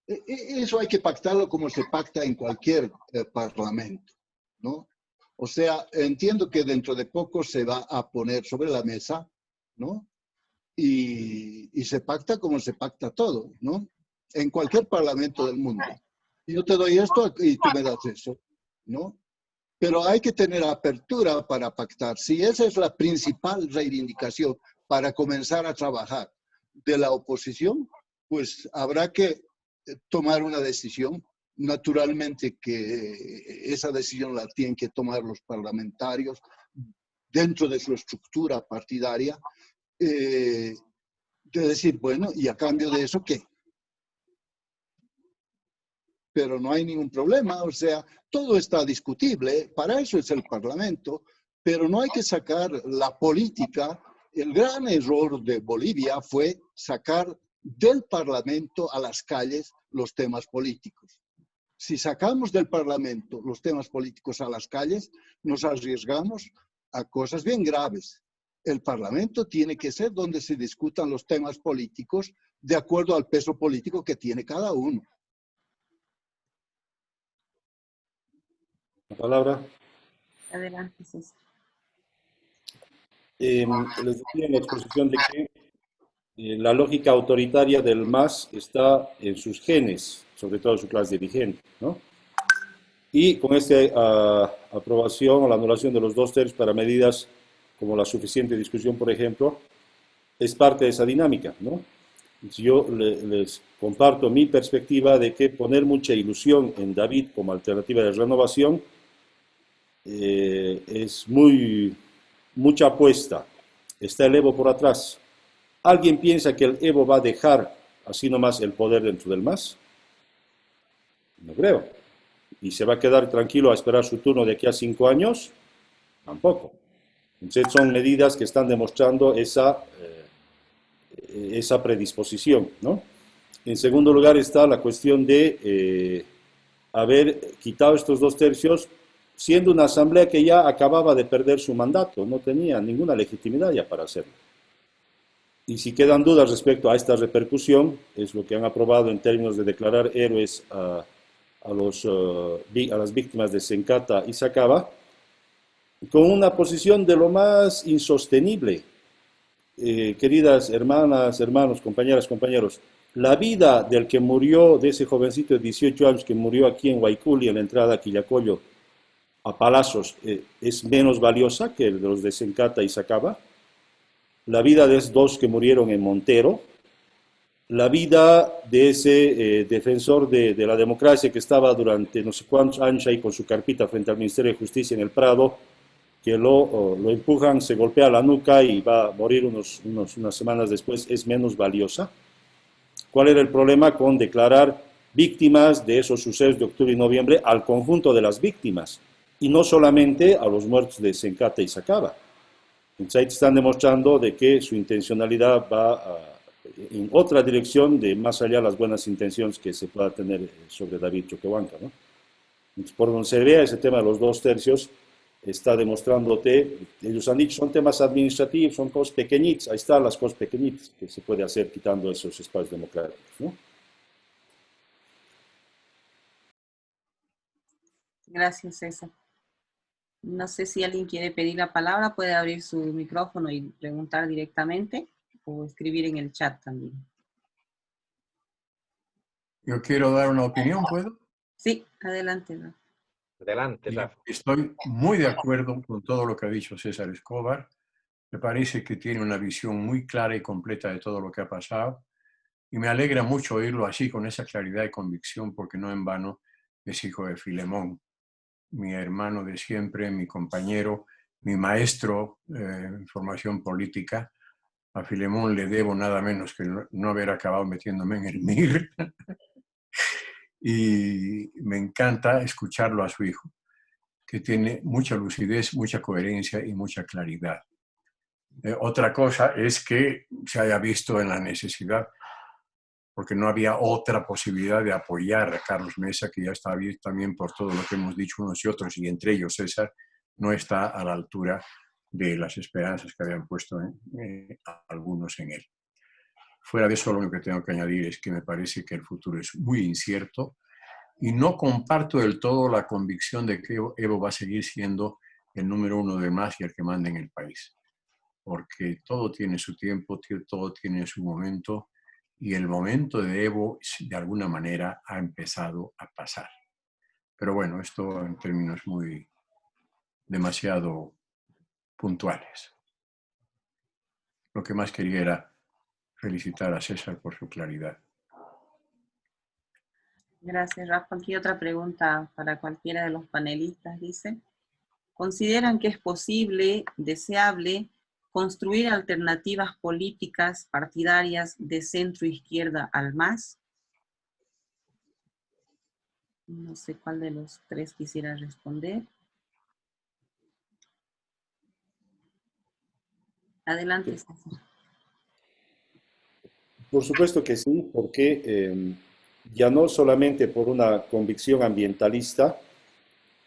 Eso hay que pactarlo como se pacta en cualquier parlamento, ¿no? O sea, entiendo que dentro de poco se va a poner sobre la mesa, ¿no? Y se pacta como se pacta todo, ¿no? En cualquier parlamento del mundo. Yo te doy esto y tú me das eso, ¿no? Pero hay que tener apertura para pactar. Si esa es la principal reivindicación para comenzar a trabajar de la oposición, pues habrá que tomar una decisión. Naturalmente que esa decisión la tienen que tomar los parlamentarios dentro de su estructura partidaria, de decir, bueno, ¿y a cambio de eso qué? Pero no hay ningún problema, o sea, todo está discutible, para eso es el Parlamento, pero no hay que sacar la política. El gran error de Bolivia fue sacar del Parlamento a las calles los temas políticos. Si sacamos del Parlamento los temas políticos a las calles, nos arriesgamos a cosas bien graves. El Parlamento tiene que ser donde se discutan los temas políticos de acuerdo al peso político que tiene cada uno. La palabra. Adelante, César. Les decía en la exposición de que la lógica autoritaria del MAS está en sus genes, sobre todo en su clase dirigente, ¿no? Y con esta aprobación o la anulación de los 2/3 para medidas como la suficiente discusión, por ejemplo, es parte de esa dinámica, ¿no? Yo les comparto mi perspectiva de que poner mucha ilusión en David como alternativa de renovación es mucha apuesta. Está el Evo por atrás. ¿Alguien piensa que el Evo va a dejar así nomás el poder dentro del MAS? No creo. ¿Y se va a quedar tranquilo a esperar su turno de aquí a 5 años? Tampoco. Entonces son medidas que están demostrando esa predisposición, ¿no? En segundo lugar está la cuestión de haber quitado estos 2/3, siendo una asamblea que ya acababa de perder su mandato, no tenía ninguna legitimidad ya para hacerlo. Y si quedan dudas respecto a esta repercusión, es lo que han aprobado en términos de declarar héroes a las víctimas de Sencata y Sacaba, con una posición de lo más insostenible. Queridas hermanas, hermanos, compañeras, compañeros, la vida del que murió, de ese jovencito de 18 años que murió aquí en Guayculi, en la entrada a Quillacollo, a palazos, es menos valiosa que el de los de Sencata y Sacaba. La vida de esos dos que murieron en Montero, la vida de ese defensor de la democracia que estaba durante no sé cuántos años ahí con su carpita frente al Ministerio de Justicia en el Prado, que lo empujan, se golpea la nuca y va a morir unas semanas después, es menos valiosa. ¿Cuál era el problema con declarar víctimas de esos sucesos de octubre y noviembre al conjunto de las víctimas? Y no solamente a los muertos de Sencata y Sacaba. Entonces ahí están demostrando de que su intencionalidad va en otra dirección, de más allá de las buenas intenciones que se pueda tener sobre David Choquehuanca, ¿no? Entonces, por donde se vea ese tema de los 2/3, está demostrándote, ellos han dicho, son temas administrativos, son cosas pequeñitas, ahí están las cosas pequeñitas que se puede hacer quitando esos espacios democráticos, ¿no? Gracias, César. No sé si alguien quiere pedir la palabra, puede abrir su micrófono y preguntar directamente o escribir en el chat también. Yo quiero dar una opinión, ¿puedo? Sí, adelante. Adelante, Y Rafa. estoy muy de acuerdo con todo lo que ha dicho César Escobar. Me parece que tiene una visión muy clara y completa de todo lo que ha pasado. Y me alegra mucho oírlo así, con esa claridad y convicción, porque no en vano es hijo de Filemón, mi hermano de siempre, mi compañero, mi maestro en formación política. A Filemón le debo nada menos que no haber acabado metiéndome en el MIR. Y me encanta escucharlo a su hijo, que tiene mucha lucidez, mucha coherencia y mucha claridad. Otra cosa es que se haya visto en la necesidad, porque no había otra posibilidad de apoyar a Carlos Mesa, que ya está bien también por todo lo que hemos dicho unos y otros, y entre ellos César, no está a la altura de las esperanzas que habían puesto algunos en él. Fuera de eso, lo único que tengo que añadir es que me parece que el futuro es muy incierto y no comparto del todo la convicción de que Evo va a seguir siendo el número uno de más y el que manda en el país, porque todo tiene su tiempo, todo tiene su momento, y el momento de Evo de alguna manera ha empezado a pasar. Pero bueno, esto en términos muy demasiado puntuales. Lo que más quería era felicitar a César por su claridad. Gracias, Rafa. Aquí otra pregunta para cualquiera de los panelistas. Dice, ¿consideran que es posible, deseable, construir alternativas políticas partidarias de centro-izquierda al MAS? No sé cuál de los tres quisiera responder. Adelante, César. Por supuesto que sí, porque ya no solamente por una convicción ambientalista,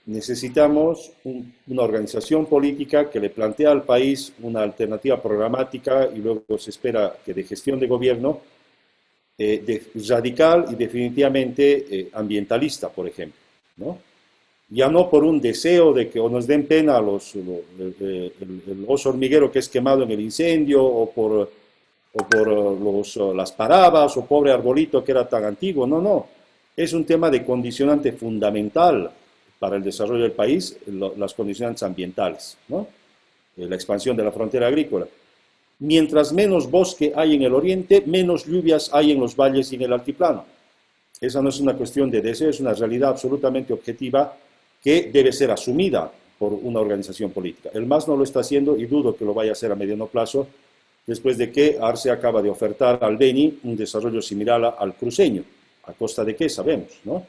necesitamos una organización política que le plantea al país una alternativa programática y luego se espera que de gestión de gobierno radical y definitivamente ambientalista, por ejemplo, ¿no? Ya no por un deseo de que o nos den pena el oso hormiguero que es quemado en el incendio o por las parabas o pobre arbolito que era tan antiguo, no. Es un tema de condicionante fundamental para el desarrollo del país, las condicionantes ambientales, ¿no? La expansión de la frontera agrícola. Mientras menos bosque hay en el oriente, menos lluvias hay en los valles y en el altiplano. Esa no es una cuestión de deseo, es una realidad absolutamente objetiva que debe ser asumida por una organización política. El MAS no lo está haciendo y dudo que lo vaya a hacer a mediano plazo, después de que Arce acaba de ofertar al Beni un desarrollo similar al cruceño. ¿A costa de qué? Sabemos, ¿no?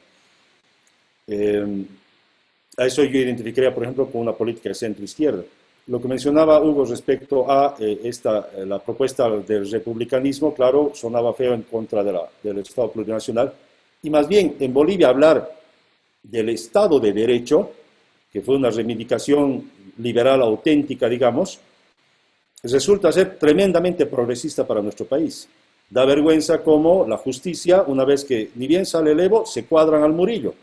A eso yo identificaría, por ejemplo, con una política de centro-izquierda. Lo que mencionaba Hugo respecto a la propuesta del republicanismo, claro, sonaba feo en contra del Estado plurinacional, y más bien en Bolivia hablar del Estado de Derecho, que fue una reivindicación liberal auténtica, digamos, resulta ser tremendamente progresista para nuestro país. Da vergüenza cómo la justicia, una vez que ni bien sale el Evo, se cuadran al Murillo.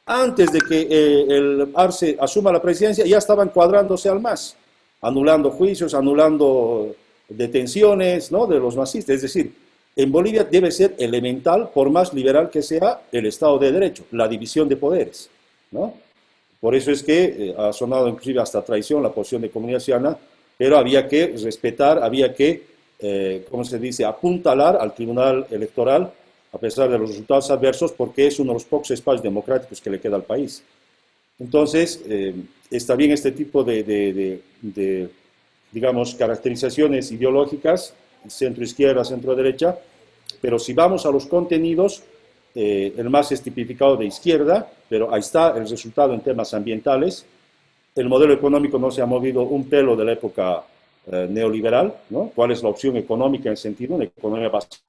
Antes de que el Arce asuma la presidencia, ya estaban cuadrándose al MAS, anulando juicios, anulando detenciones, ¿no?, de los masistas. Es decir, en Bolivia debe ser elemental, por más liberal que sea, el Estado de Derecho, la división de poderes, ¿no? Por eso es que ha sonado inclusive hasta traición la posición de Comunidad Ciudadana, pero había que respetar, había que, ¿cómo se dice?, apuntalar al Tribunal Electoral, a pesar de los resultados adversos, porque es uno de los pocos espacios democráticos que le queda al país. Entonces, está bien este tipo de digamos, caracterizaciones ideológicas, centro-izquierda, centro-derecha, pero si vamos a los contenidos, el MAS es tipificado de izquierda, pero ahí está el resultado en temas ambientales. El modelo económico no se ha movido un pelo de la época neoliberal, ¿no? ¿Cuál es la opción económica en sentido? Una economía basada,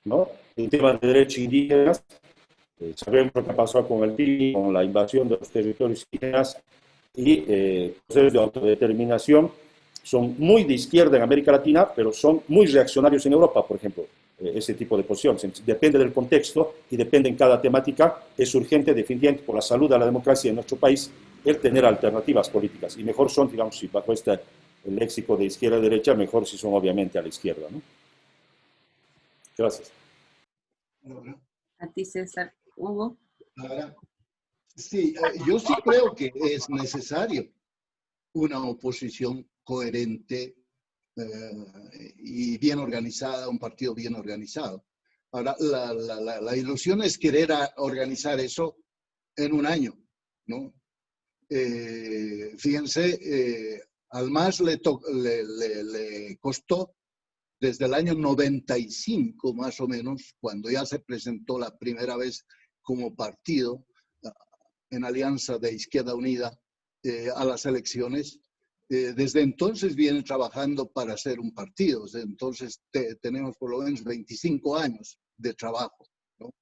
¿no? En temas de derechos indígenas, sabemos lo que pasó con el PIB, con la invasión de los territorios indígenas y procesos de autodeterminación. Son muy de izquierda en América Latina, pero son muy reaccionarios en Europa, por ejemplo, ese tipo de posiciones. Depende del contexto y depende en cada temática. Es urgente, definitivamente, por la salud de la democracia en nuestro país, el tener alternativas políticas. Y mejor son, digamos, si bajo el léxico de izquierda-derecha, mejor si son obviamente a la izquierda, ¿no? Gracias. A ti, César. Hugo. Ahora, sí, yo sí creo que es necesario una oposición coherente y bien organizada, un partido bien organizado. Ahora, la ilusión es querer organizar eso en un año, ¿no? Fíjense, al MAS le costó desde el año 95 más o menos, cuando ya se presentó la primera vez como partido en Alianza de Izquierda Unida a las elecciones. Desde entonces vienen trabajando para ser un partido. Desde entonces tenemos por lo menos 25 años de trabajo, ¿no?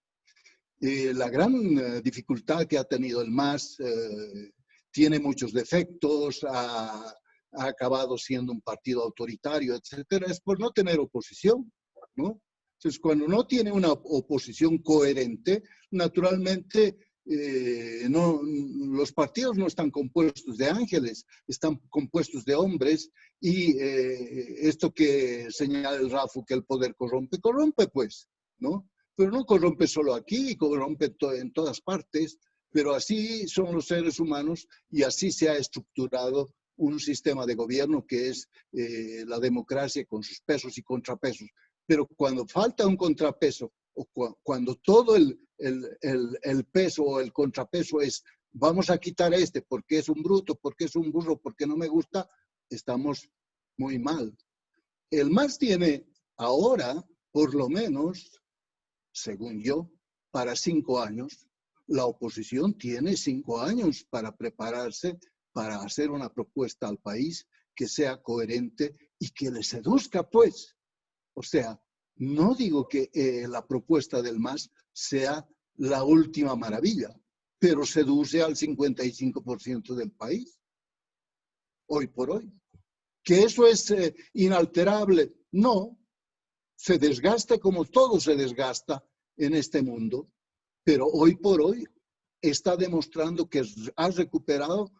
La gran dificultad que ha tenido el MAS tiene muchos defectos, ha acabado siendo un partido autoritario, etcétera, es por no tener oposición, ¿no? Entonces, cuando no tiene una oposición coherente, naturalmente los partidos no están compuestos de ángeles, están compuestos de hombres, y esto que señala el Rafu, que el poder corrompe, corrompe pues, ¿no? Pero no corrompe solo aquí, corrompe en todas partes, pero así son los seres humanos y así se ha estructurado un sistema de gobierno que es la democracia con sus pesos y contrapesos. Pero cuando falta un contrapeso, o cuando todo el peso o el contrapeso es vamos a quitar este porque es un bruto, porque es un burro, porque no me gusta, estamos muy mal. El MAS tiene ahora, por lo menos, según yo, para 5 años. La oposición tiene 5 años para prepararse, para hacer una propuesta al país que sea coherente y que le seduzca, pues. O sea, no digo que la propuesta del MAS sea la última maravilla, pero seduce al 55% del país, hoy por hoy. ¿Que eso es inalterable? No. Se desgasta como todo se desgasta en este mundo, pero hoy por hoy está demostrando que ha recuperado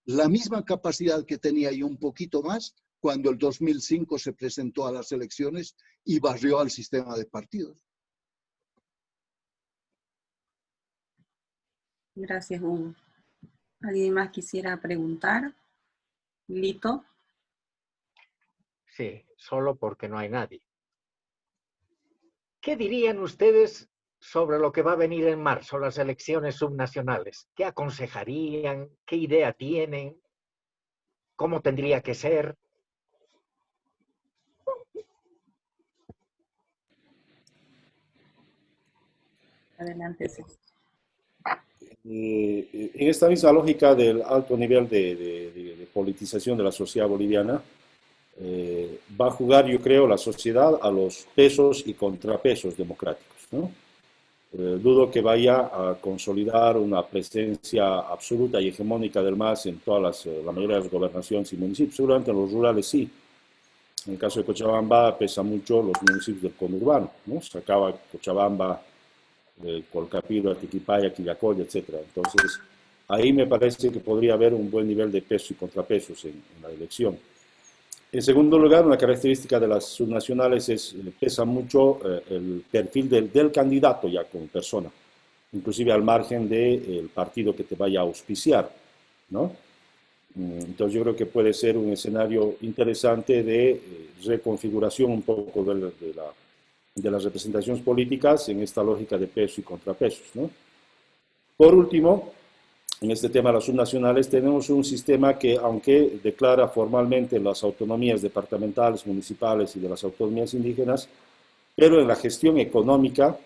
la misma capacidad que tenía y un poquito más cuando el 2005 se presentó a las elecciones y barrió al sistema de partidos. Gracias, Hugo. ¿Alguien más quisiera preguntar? Lito. Sí, solo porque no hay nadie. ¿Qué dirían ustedes sobre lo que va a venir en marzo, las elecciones subnacionales? ¿Qué aconsejarían? ¿Qué idea tienen? ¿Cómo tendría que ser? Adelante, César. En esta misma lógica del alto nivel de politización de la sociedad boliviana, va a jugar, yo creo, la sociedad a los pesos y contrapesos democráticos, ¿no? Dudo que vaya a consolidar una presencia absoluta y hegemónica del MAS en todas la mayoría de las gobernaciones y municipios. Seguramente en los rurales sí. En el caso de Cochabamba pesa mucho los municipios del conurbano, ¿no? Sacaba Cochabamba, Colcapiro, Atiquipaya, Quillacoya, etc. Entonces, ahí me parece que podría haber un buen nivel de pesos y contrapesos en la elección. En segundo lugar, una característica de las subnacionales pesa mucho el perfil del candidato ya como persona, inclusive al margen del partido que te vaya a auspiciar, ¿no? Entonces yo creo que puede ser un escenario interesante de reconfiguración un poco de las representaciones políticas en esta lógica de pesos y contrapesos, ¿no? Por último, en este tema de las subnacionales tenemos un sistema que, aunque declara formalmente las autonomías departamentales, municipales y de las autonomías indígenas, pero en la gestión económica,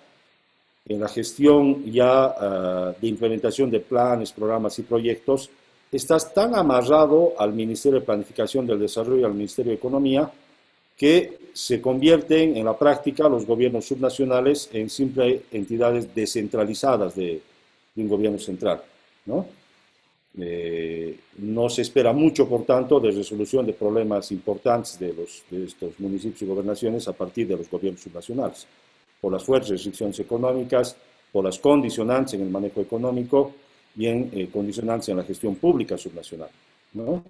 en la gestión ya de implementación de planes, programas y proyectos, estás tan amarrado al Ministerio de Planificación del Desarrollo y al Ministerio de Economía que se convierten en la práctica los gobiernos subnacionales en simples entidades descentralizadas de un gobierno central, ¿no? No se espera mucho, por tanto, de resolución de problemas importantes de estos municipios y gobernaciones a partir de los gobiernos subnacionales, por las fuertes restricciones económicas, por las condicionantes en el manejo económico y en condicionantes en la gestión pública subnacional, ¿no?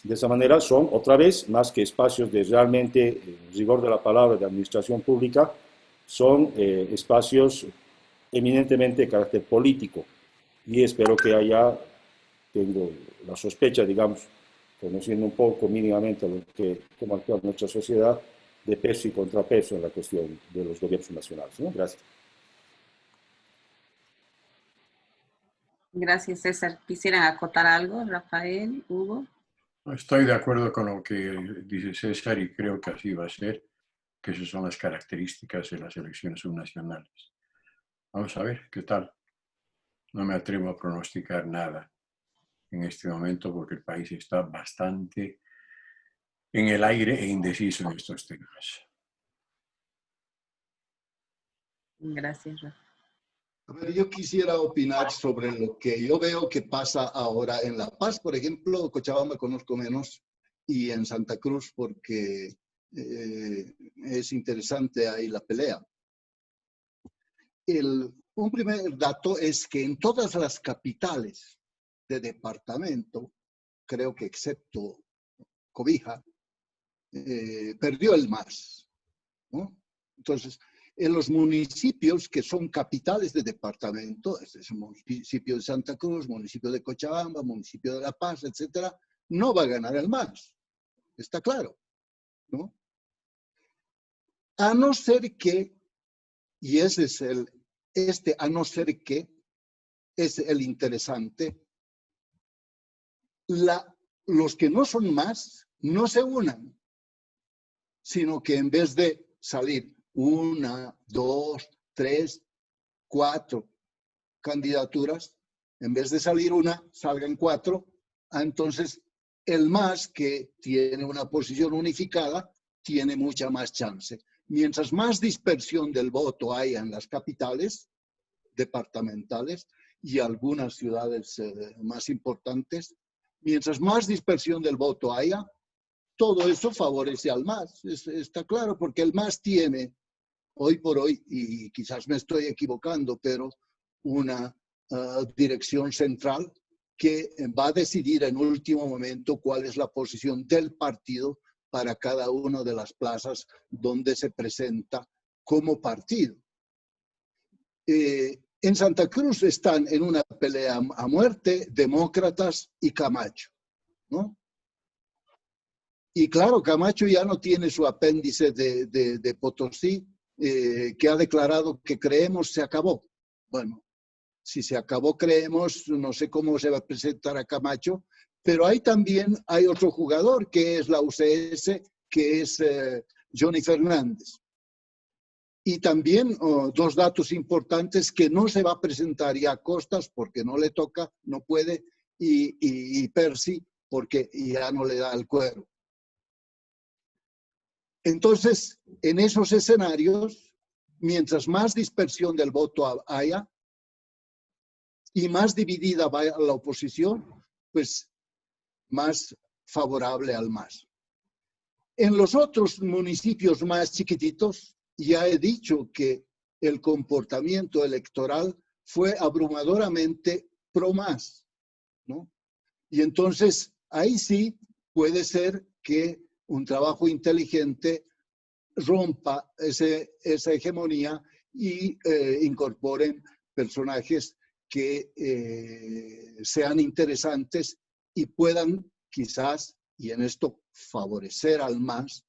De esa manera son, otra vez, más que espacios de realmente, en rigor de la palabra, de administración pública, son espacios eminentemente de carácter político. Y espero que haya, tengo la sospecha, digamos, conociendo un poco mínimamente cómo actúa nuestra sociedad, de peso y contrapeso en la cuestión de los gobiernos nacionales, ¿no? Gracias. Gracias, César. ¿Quisieran acotar algo, Rafael, Hugo? Estoy de acuerdo con lo que dice César y creo que así va a ser, que esas son las características de las elecciones subnacionales. Vamos a ver qué tal. No me atrevo a pronosticar nada en este momento porque el país está bastante en el aire e indeciso en estos temas. Gracias, Rafael. A ver, yo quisiera opinar sobre lo que yo veo que pasa ahora en La Paz, por ejemplo. Cochabamba conozco menos, y en Santa Cruz porque es interesante ahí la pelea. Un primer dato es que en todas las capitales de departamento, creo que excepto Cobija, perdió el MAS, ¿no? Entonces, en los municipios que son capitales de departamento, este es el municipio de Santa Cruz, municipio de Cochabamba, municipio de La Paz, etcétera, no va a ganar el MAS. Está claro, ¿no? A no ser que, y ese es a no ser que, es el interesante, los que no son MAS no se unan, sino que en vez de salir 1, 2, 3, 4 candidaturas, en vez de salir una, salgan 4. Entonces, el MAS, que tiene una posición unificada, tiene mucha más chance. Mientras más dispersión del voto haya en las capitales departamentales y algunas ciudades más importantes, mientras más dispersión del voto haya, todo eso favorece al MAS. Está claro, porque el MAS tiene, hoy por hoy, y quizás me estoy equivocando, pero una dirección central que va a decidir en último momento cuál es la posición del partido para cada una de las plazas donde se presenta como partido. En Santa Cruz están en una pelea a muerte demócratas y Camacho, ¿no? Y claro, Camacho ya no tiene su apéndice de Potosí, que ha declarado que creemos se acabó. Bueno, si se acabó creemos, no sé cómo se va a presentar a Camacho, pero ahí también hay otro jugador que es la UCS, que es Johnny Fernández. Y también dos datos importantes, que no se va a presentar ya Costas porque no le toca, no puede, y Percy porque ya no le da el cuero. Entonces, en esos escenarios, mientras más dispersión del voto haya y más dividida vaya la oposición, pues más favorable al MAS. En los otros municipios más chiquititos, ya he dicho que el comportamiento electoral fue abrumadoramente pro MAS, ¿no? Y entonces, ahí sí puede ser que un trabajo inteligente rompa esa hegemonía y incorporen personajes que sean interesantes y puedan quizás, y en esto favorecer al MAS,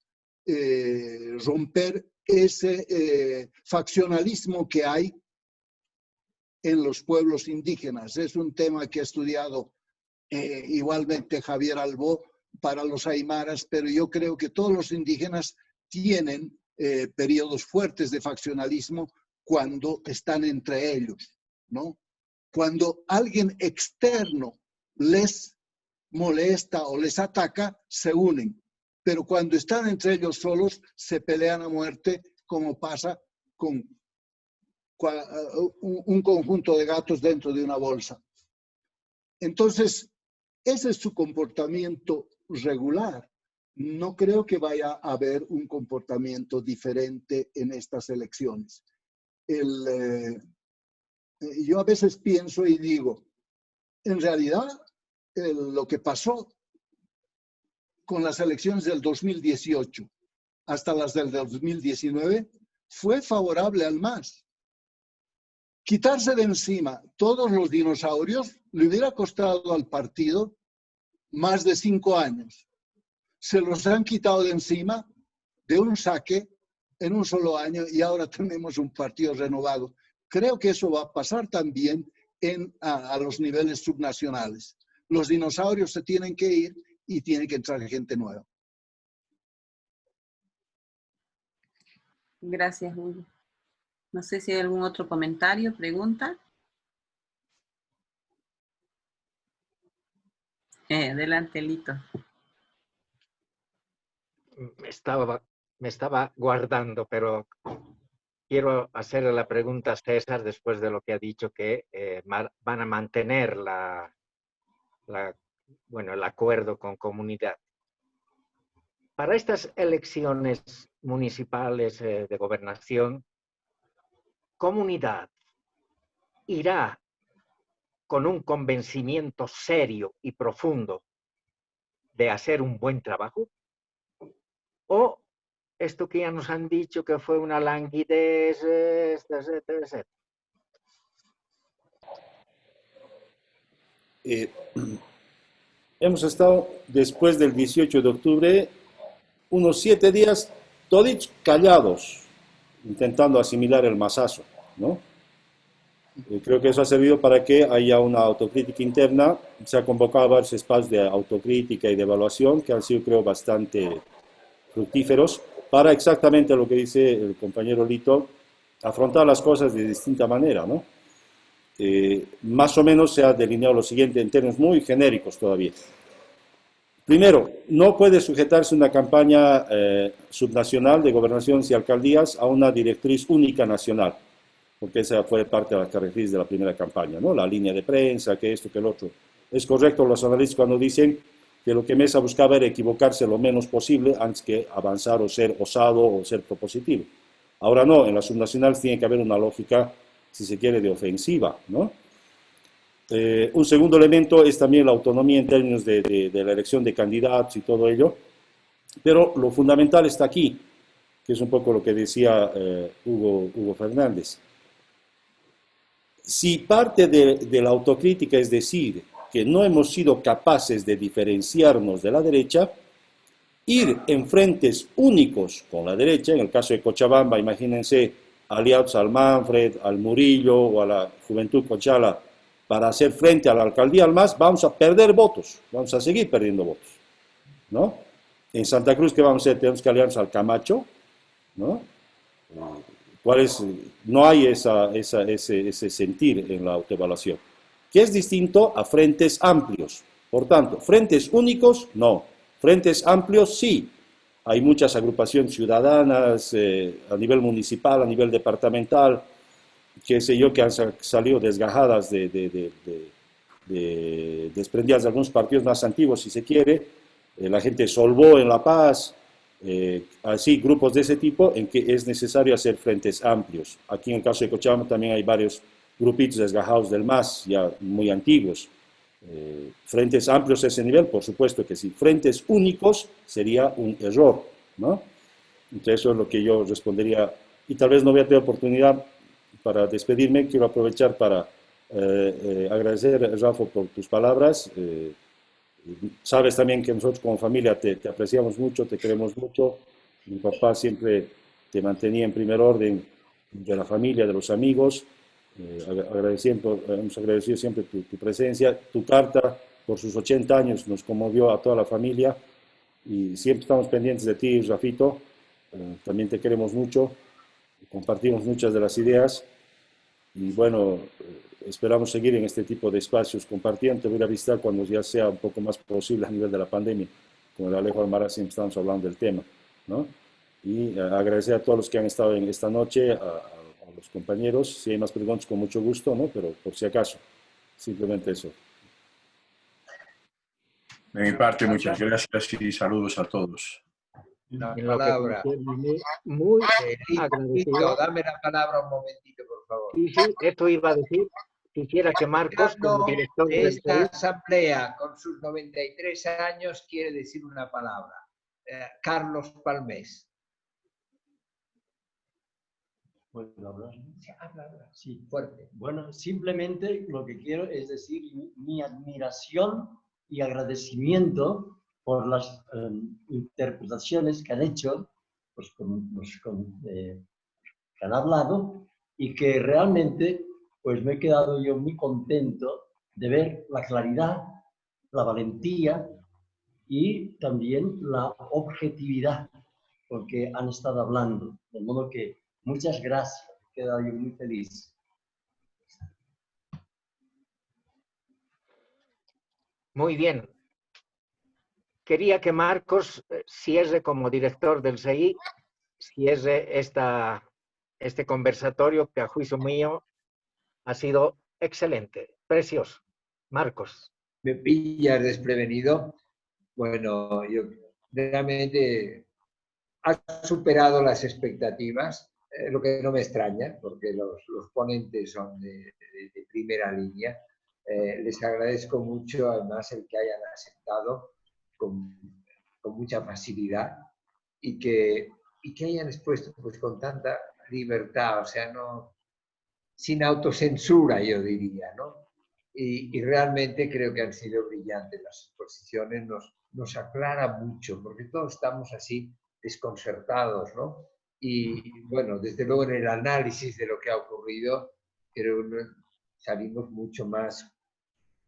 romper ese faccionalismo que hay en los pueblos indígenas. Es un tema que ha estudiado igualmente Javier Albó para los aymaras, pero yo creo que todos los indígenas tienen periodos fuertes de faccionalismo cuando están entre ellos, ¿no? Cuando alguien externo les molesta o les ataca, se unen. Pero cuando están entre ellos solos, se pelean a muerte, como pasa con un conjunto de gatos dentro de una bolsa. Entonces, ese es su comportamiento regular. No creo que vaya a haber un comportamiento diferente en estas elecciones. Yo a veces pienso y digo, en realidad, lo que pasó con las elecciones del 2018 hasta las del 2019 fue favorable al MAS. Quitarse de encima todos los dinosaurios le hubiera costado al partido más de 5 años. Se los han quitado de encima de un saque en un solo año y ahora tenemos un partido renovado. Creo que eso va a pasar también a los niveles subnacionales. Los dinosaurios se tienen que ir y tiene que entrar gente nueva. Gracias, Julio. No sé si hay algún otro comentario, pregunta. Adelante, Lito. Me estaba guardando, pero quiero hacerle la pregunta a César después de lo que ha dicho, que van a mantener el acuerdo con comunidad. Para estas elecciones municipales de gobernación, comunidad irá con un convencimiento serio y profundo de hacer un buen trabajo, o esto que ya nos han dicho que fue una languidez, etcétera. Hemos estado después del 18 de octubre unos 7 días todos callados, intentando asimilar el masazo, ¿no? Creo que eso ha servido para que haya una autocrítica interna. Se ha convocado varios espacios de autocrítica y de evaluación que han sido, creo, bastante fructíferos para exactamente lo que dice el compañero Lito, afrontar las cosas de distinta manera, ¿no? Más o menos se ha delineado lo siguiente en términos muy genéricos todavía. Primero, no puede sujetarse una campaña subnacional de gobernaciones y alcaldías a una directriz única nacional, porque esa fue parte de las características de la primera campaña, ¿no? La línea de prensa, que esto, que el otro. Es correcto los analistas cuando dicen que lo que Mesa buscaba era equivocarse lo menos posible antes que avanzar o ser osado o ser propositivo. Ahora no, en las subnacionales tiene que haber una lógica, si se quiere, de ofensiva, ¿no? Un segundo elemento es también la autonomía en términos de la elección de candidatos y todo ello, pero lo fundamental está aquí, que es un poco lo que decía Hugo Fernández. Si parte de la autocrítica es decir que no hemos sido capaces de diferenciarnos de la derecha, ir en frentes únicos con la derecha, en el caso de Cochabamba, imagínense aliados al Manfred, al Murillo o a la Juventud Cochala, para hacer frente a la alcaldía al MAS, vamos a perder votos, vamos a seguir perdiendo votos, ¿no? En Santa Cruz, ¿qué vamos a hacer? Tenemos que aliarnos al Camacho, ¿no? No hay ese sentir en la autoevaluación, que es distinto a frentes amplios. Por tanto, frentes únicos, no. Frentes amplios, sí. Hay muchas agrupaciones ciudadanas a nivel municipal, a nivel departamental, qué sé yo, que han salido desgajadas, desprendidas de algunos partidos más antiguos, si se quiere. La gente Solvó en La Paz, así, grupos de ese tipo, en que es necesario hacer frentes amplios. Aquí en el caso de Cochabamba también hay varios grupitos desgajados del MAS, ya muy antiguos. Frentes amplios a ese nivel, por supuesto que sí. Frentes únicos sería un error, ¿no? Entonces eso es lo que yo respondería. Y tal vez no voy a tener oportunidad para despedirme. Quiero aprovechar para agradecer, Rafa, por tus palabras. Sabes también que nosotros como familia te apreciamos mucho, te queremos mucho. Mi papá siempre te mantenía en primer orden de la familia, de los amigos. Hemos agradecido siempre tu presencia. Tu carta por sus 80 años nos conmovió a toda la familia y siempre estamos pendientes de ti, Rafito. También te queremos mucho, compartimos muchas de las ideas y bueno, esperamos seguir en este tipo de espacios compartiendo. Te voy a visitar cuando ya sea un poco más posible a nivel de la pandemia. Con el Alejo Almaraz siempre estamos hablando del tema, ¿no? Y agradecer a todos los que han estado en esta noche, a los compañeros. Si hay más preguntas, con mucho gusto, ¿no? Pero por si acaso, simplemente eso. De mi parte, muchas gracias y saludos a todos. La palabra. Muy Lito, dame la palabra un momentito, por favor. Sí, esto iba a decir. Quisiera que Marcos, como director de esta del asamblea, con sus 93 años, quiere decir una palabra. Carlos Palmés. ¿Puedo hablar? Sí, habla, Sí. fuerte. Bueno, simplemente lo que quiero es decir mi admiración y agradecimiento por las interpretaciones que han hecho, pues, que han hablado, y que realmente pues me he quedado yo muy contento de ver la claridad, la valentía y también la objetividad, porque han estado hablando. De modo que muchas gracias, me he quedado yo muy feliz. Muy bien. Quería que Marcos cierre como director del CEI, cierre este conversatorio que a juicio mío ha sido excelente, precioso. Marcos. Me pillas desprevenido. Bueno, yo realmente ha superado las expectativas, lo que no me extraña, porque los ponentes son de primera línea. Les agradezco mucho, además, el que hayan aceptado con mucha facilidad y que hayan expuesto pues, con tanta libertad, o sea, no, sin autocensura, yo diría, ¿no? Y realmente creo que han sido brillantes las exposiciones, nos aclara mucho, porque todos estamos así desconcertados, ¿no? Y bueno, desde luego en el análisis de lo que ha ocurrido, creo que salimos mucho más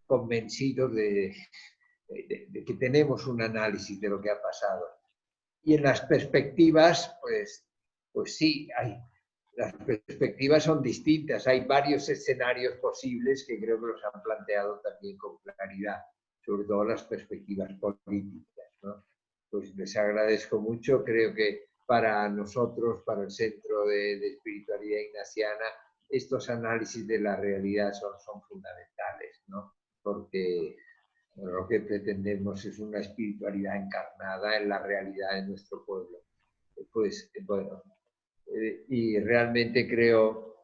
convencidos de que tenemos un análisis de lo que ha pasado. Y en las perspectivas, pues sí, las perspectivas son distintas. Hay varios escenarios posibles que creo que los han planteado también con claridad, sobre todo las perspectivas políticas, ¿no? Pues les agradezco mucho. Creo que para nosotros, para el Centro de Espiritualidad Ignaciana, estos análisis de la realidad son fundamentales, ¿no? Porque lo que pretendemos es una espiritualidad encarnada en la realidad de nuestro pueblo. Pues bueno, y realmente creo,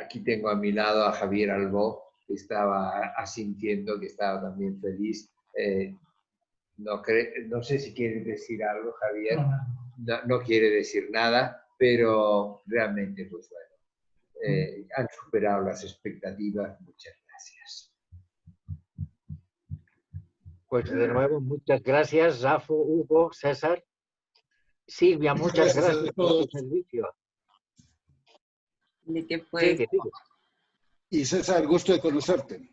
aquí tengo a mi lado a Javier Albó, que estaba asintiendo, que estaba también feliz. No sé si quiere decir algo, Javier. No quiere decir nada, pero realmente, pues bueno, han superado las expectativas. Muchas gracias. Pues de nuevo, muchas gracias, Zafo, Hugo, César. Silvia, muchas gracias por tu servicio. De que pues, Sigue. Y César, gusto de conocerte.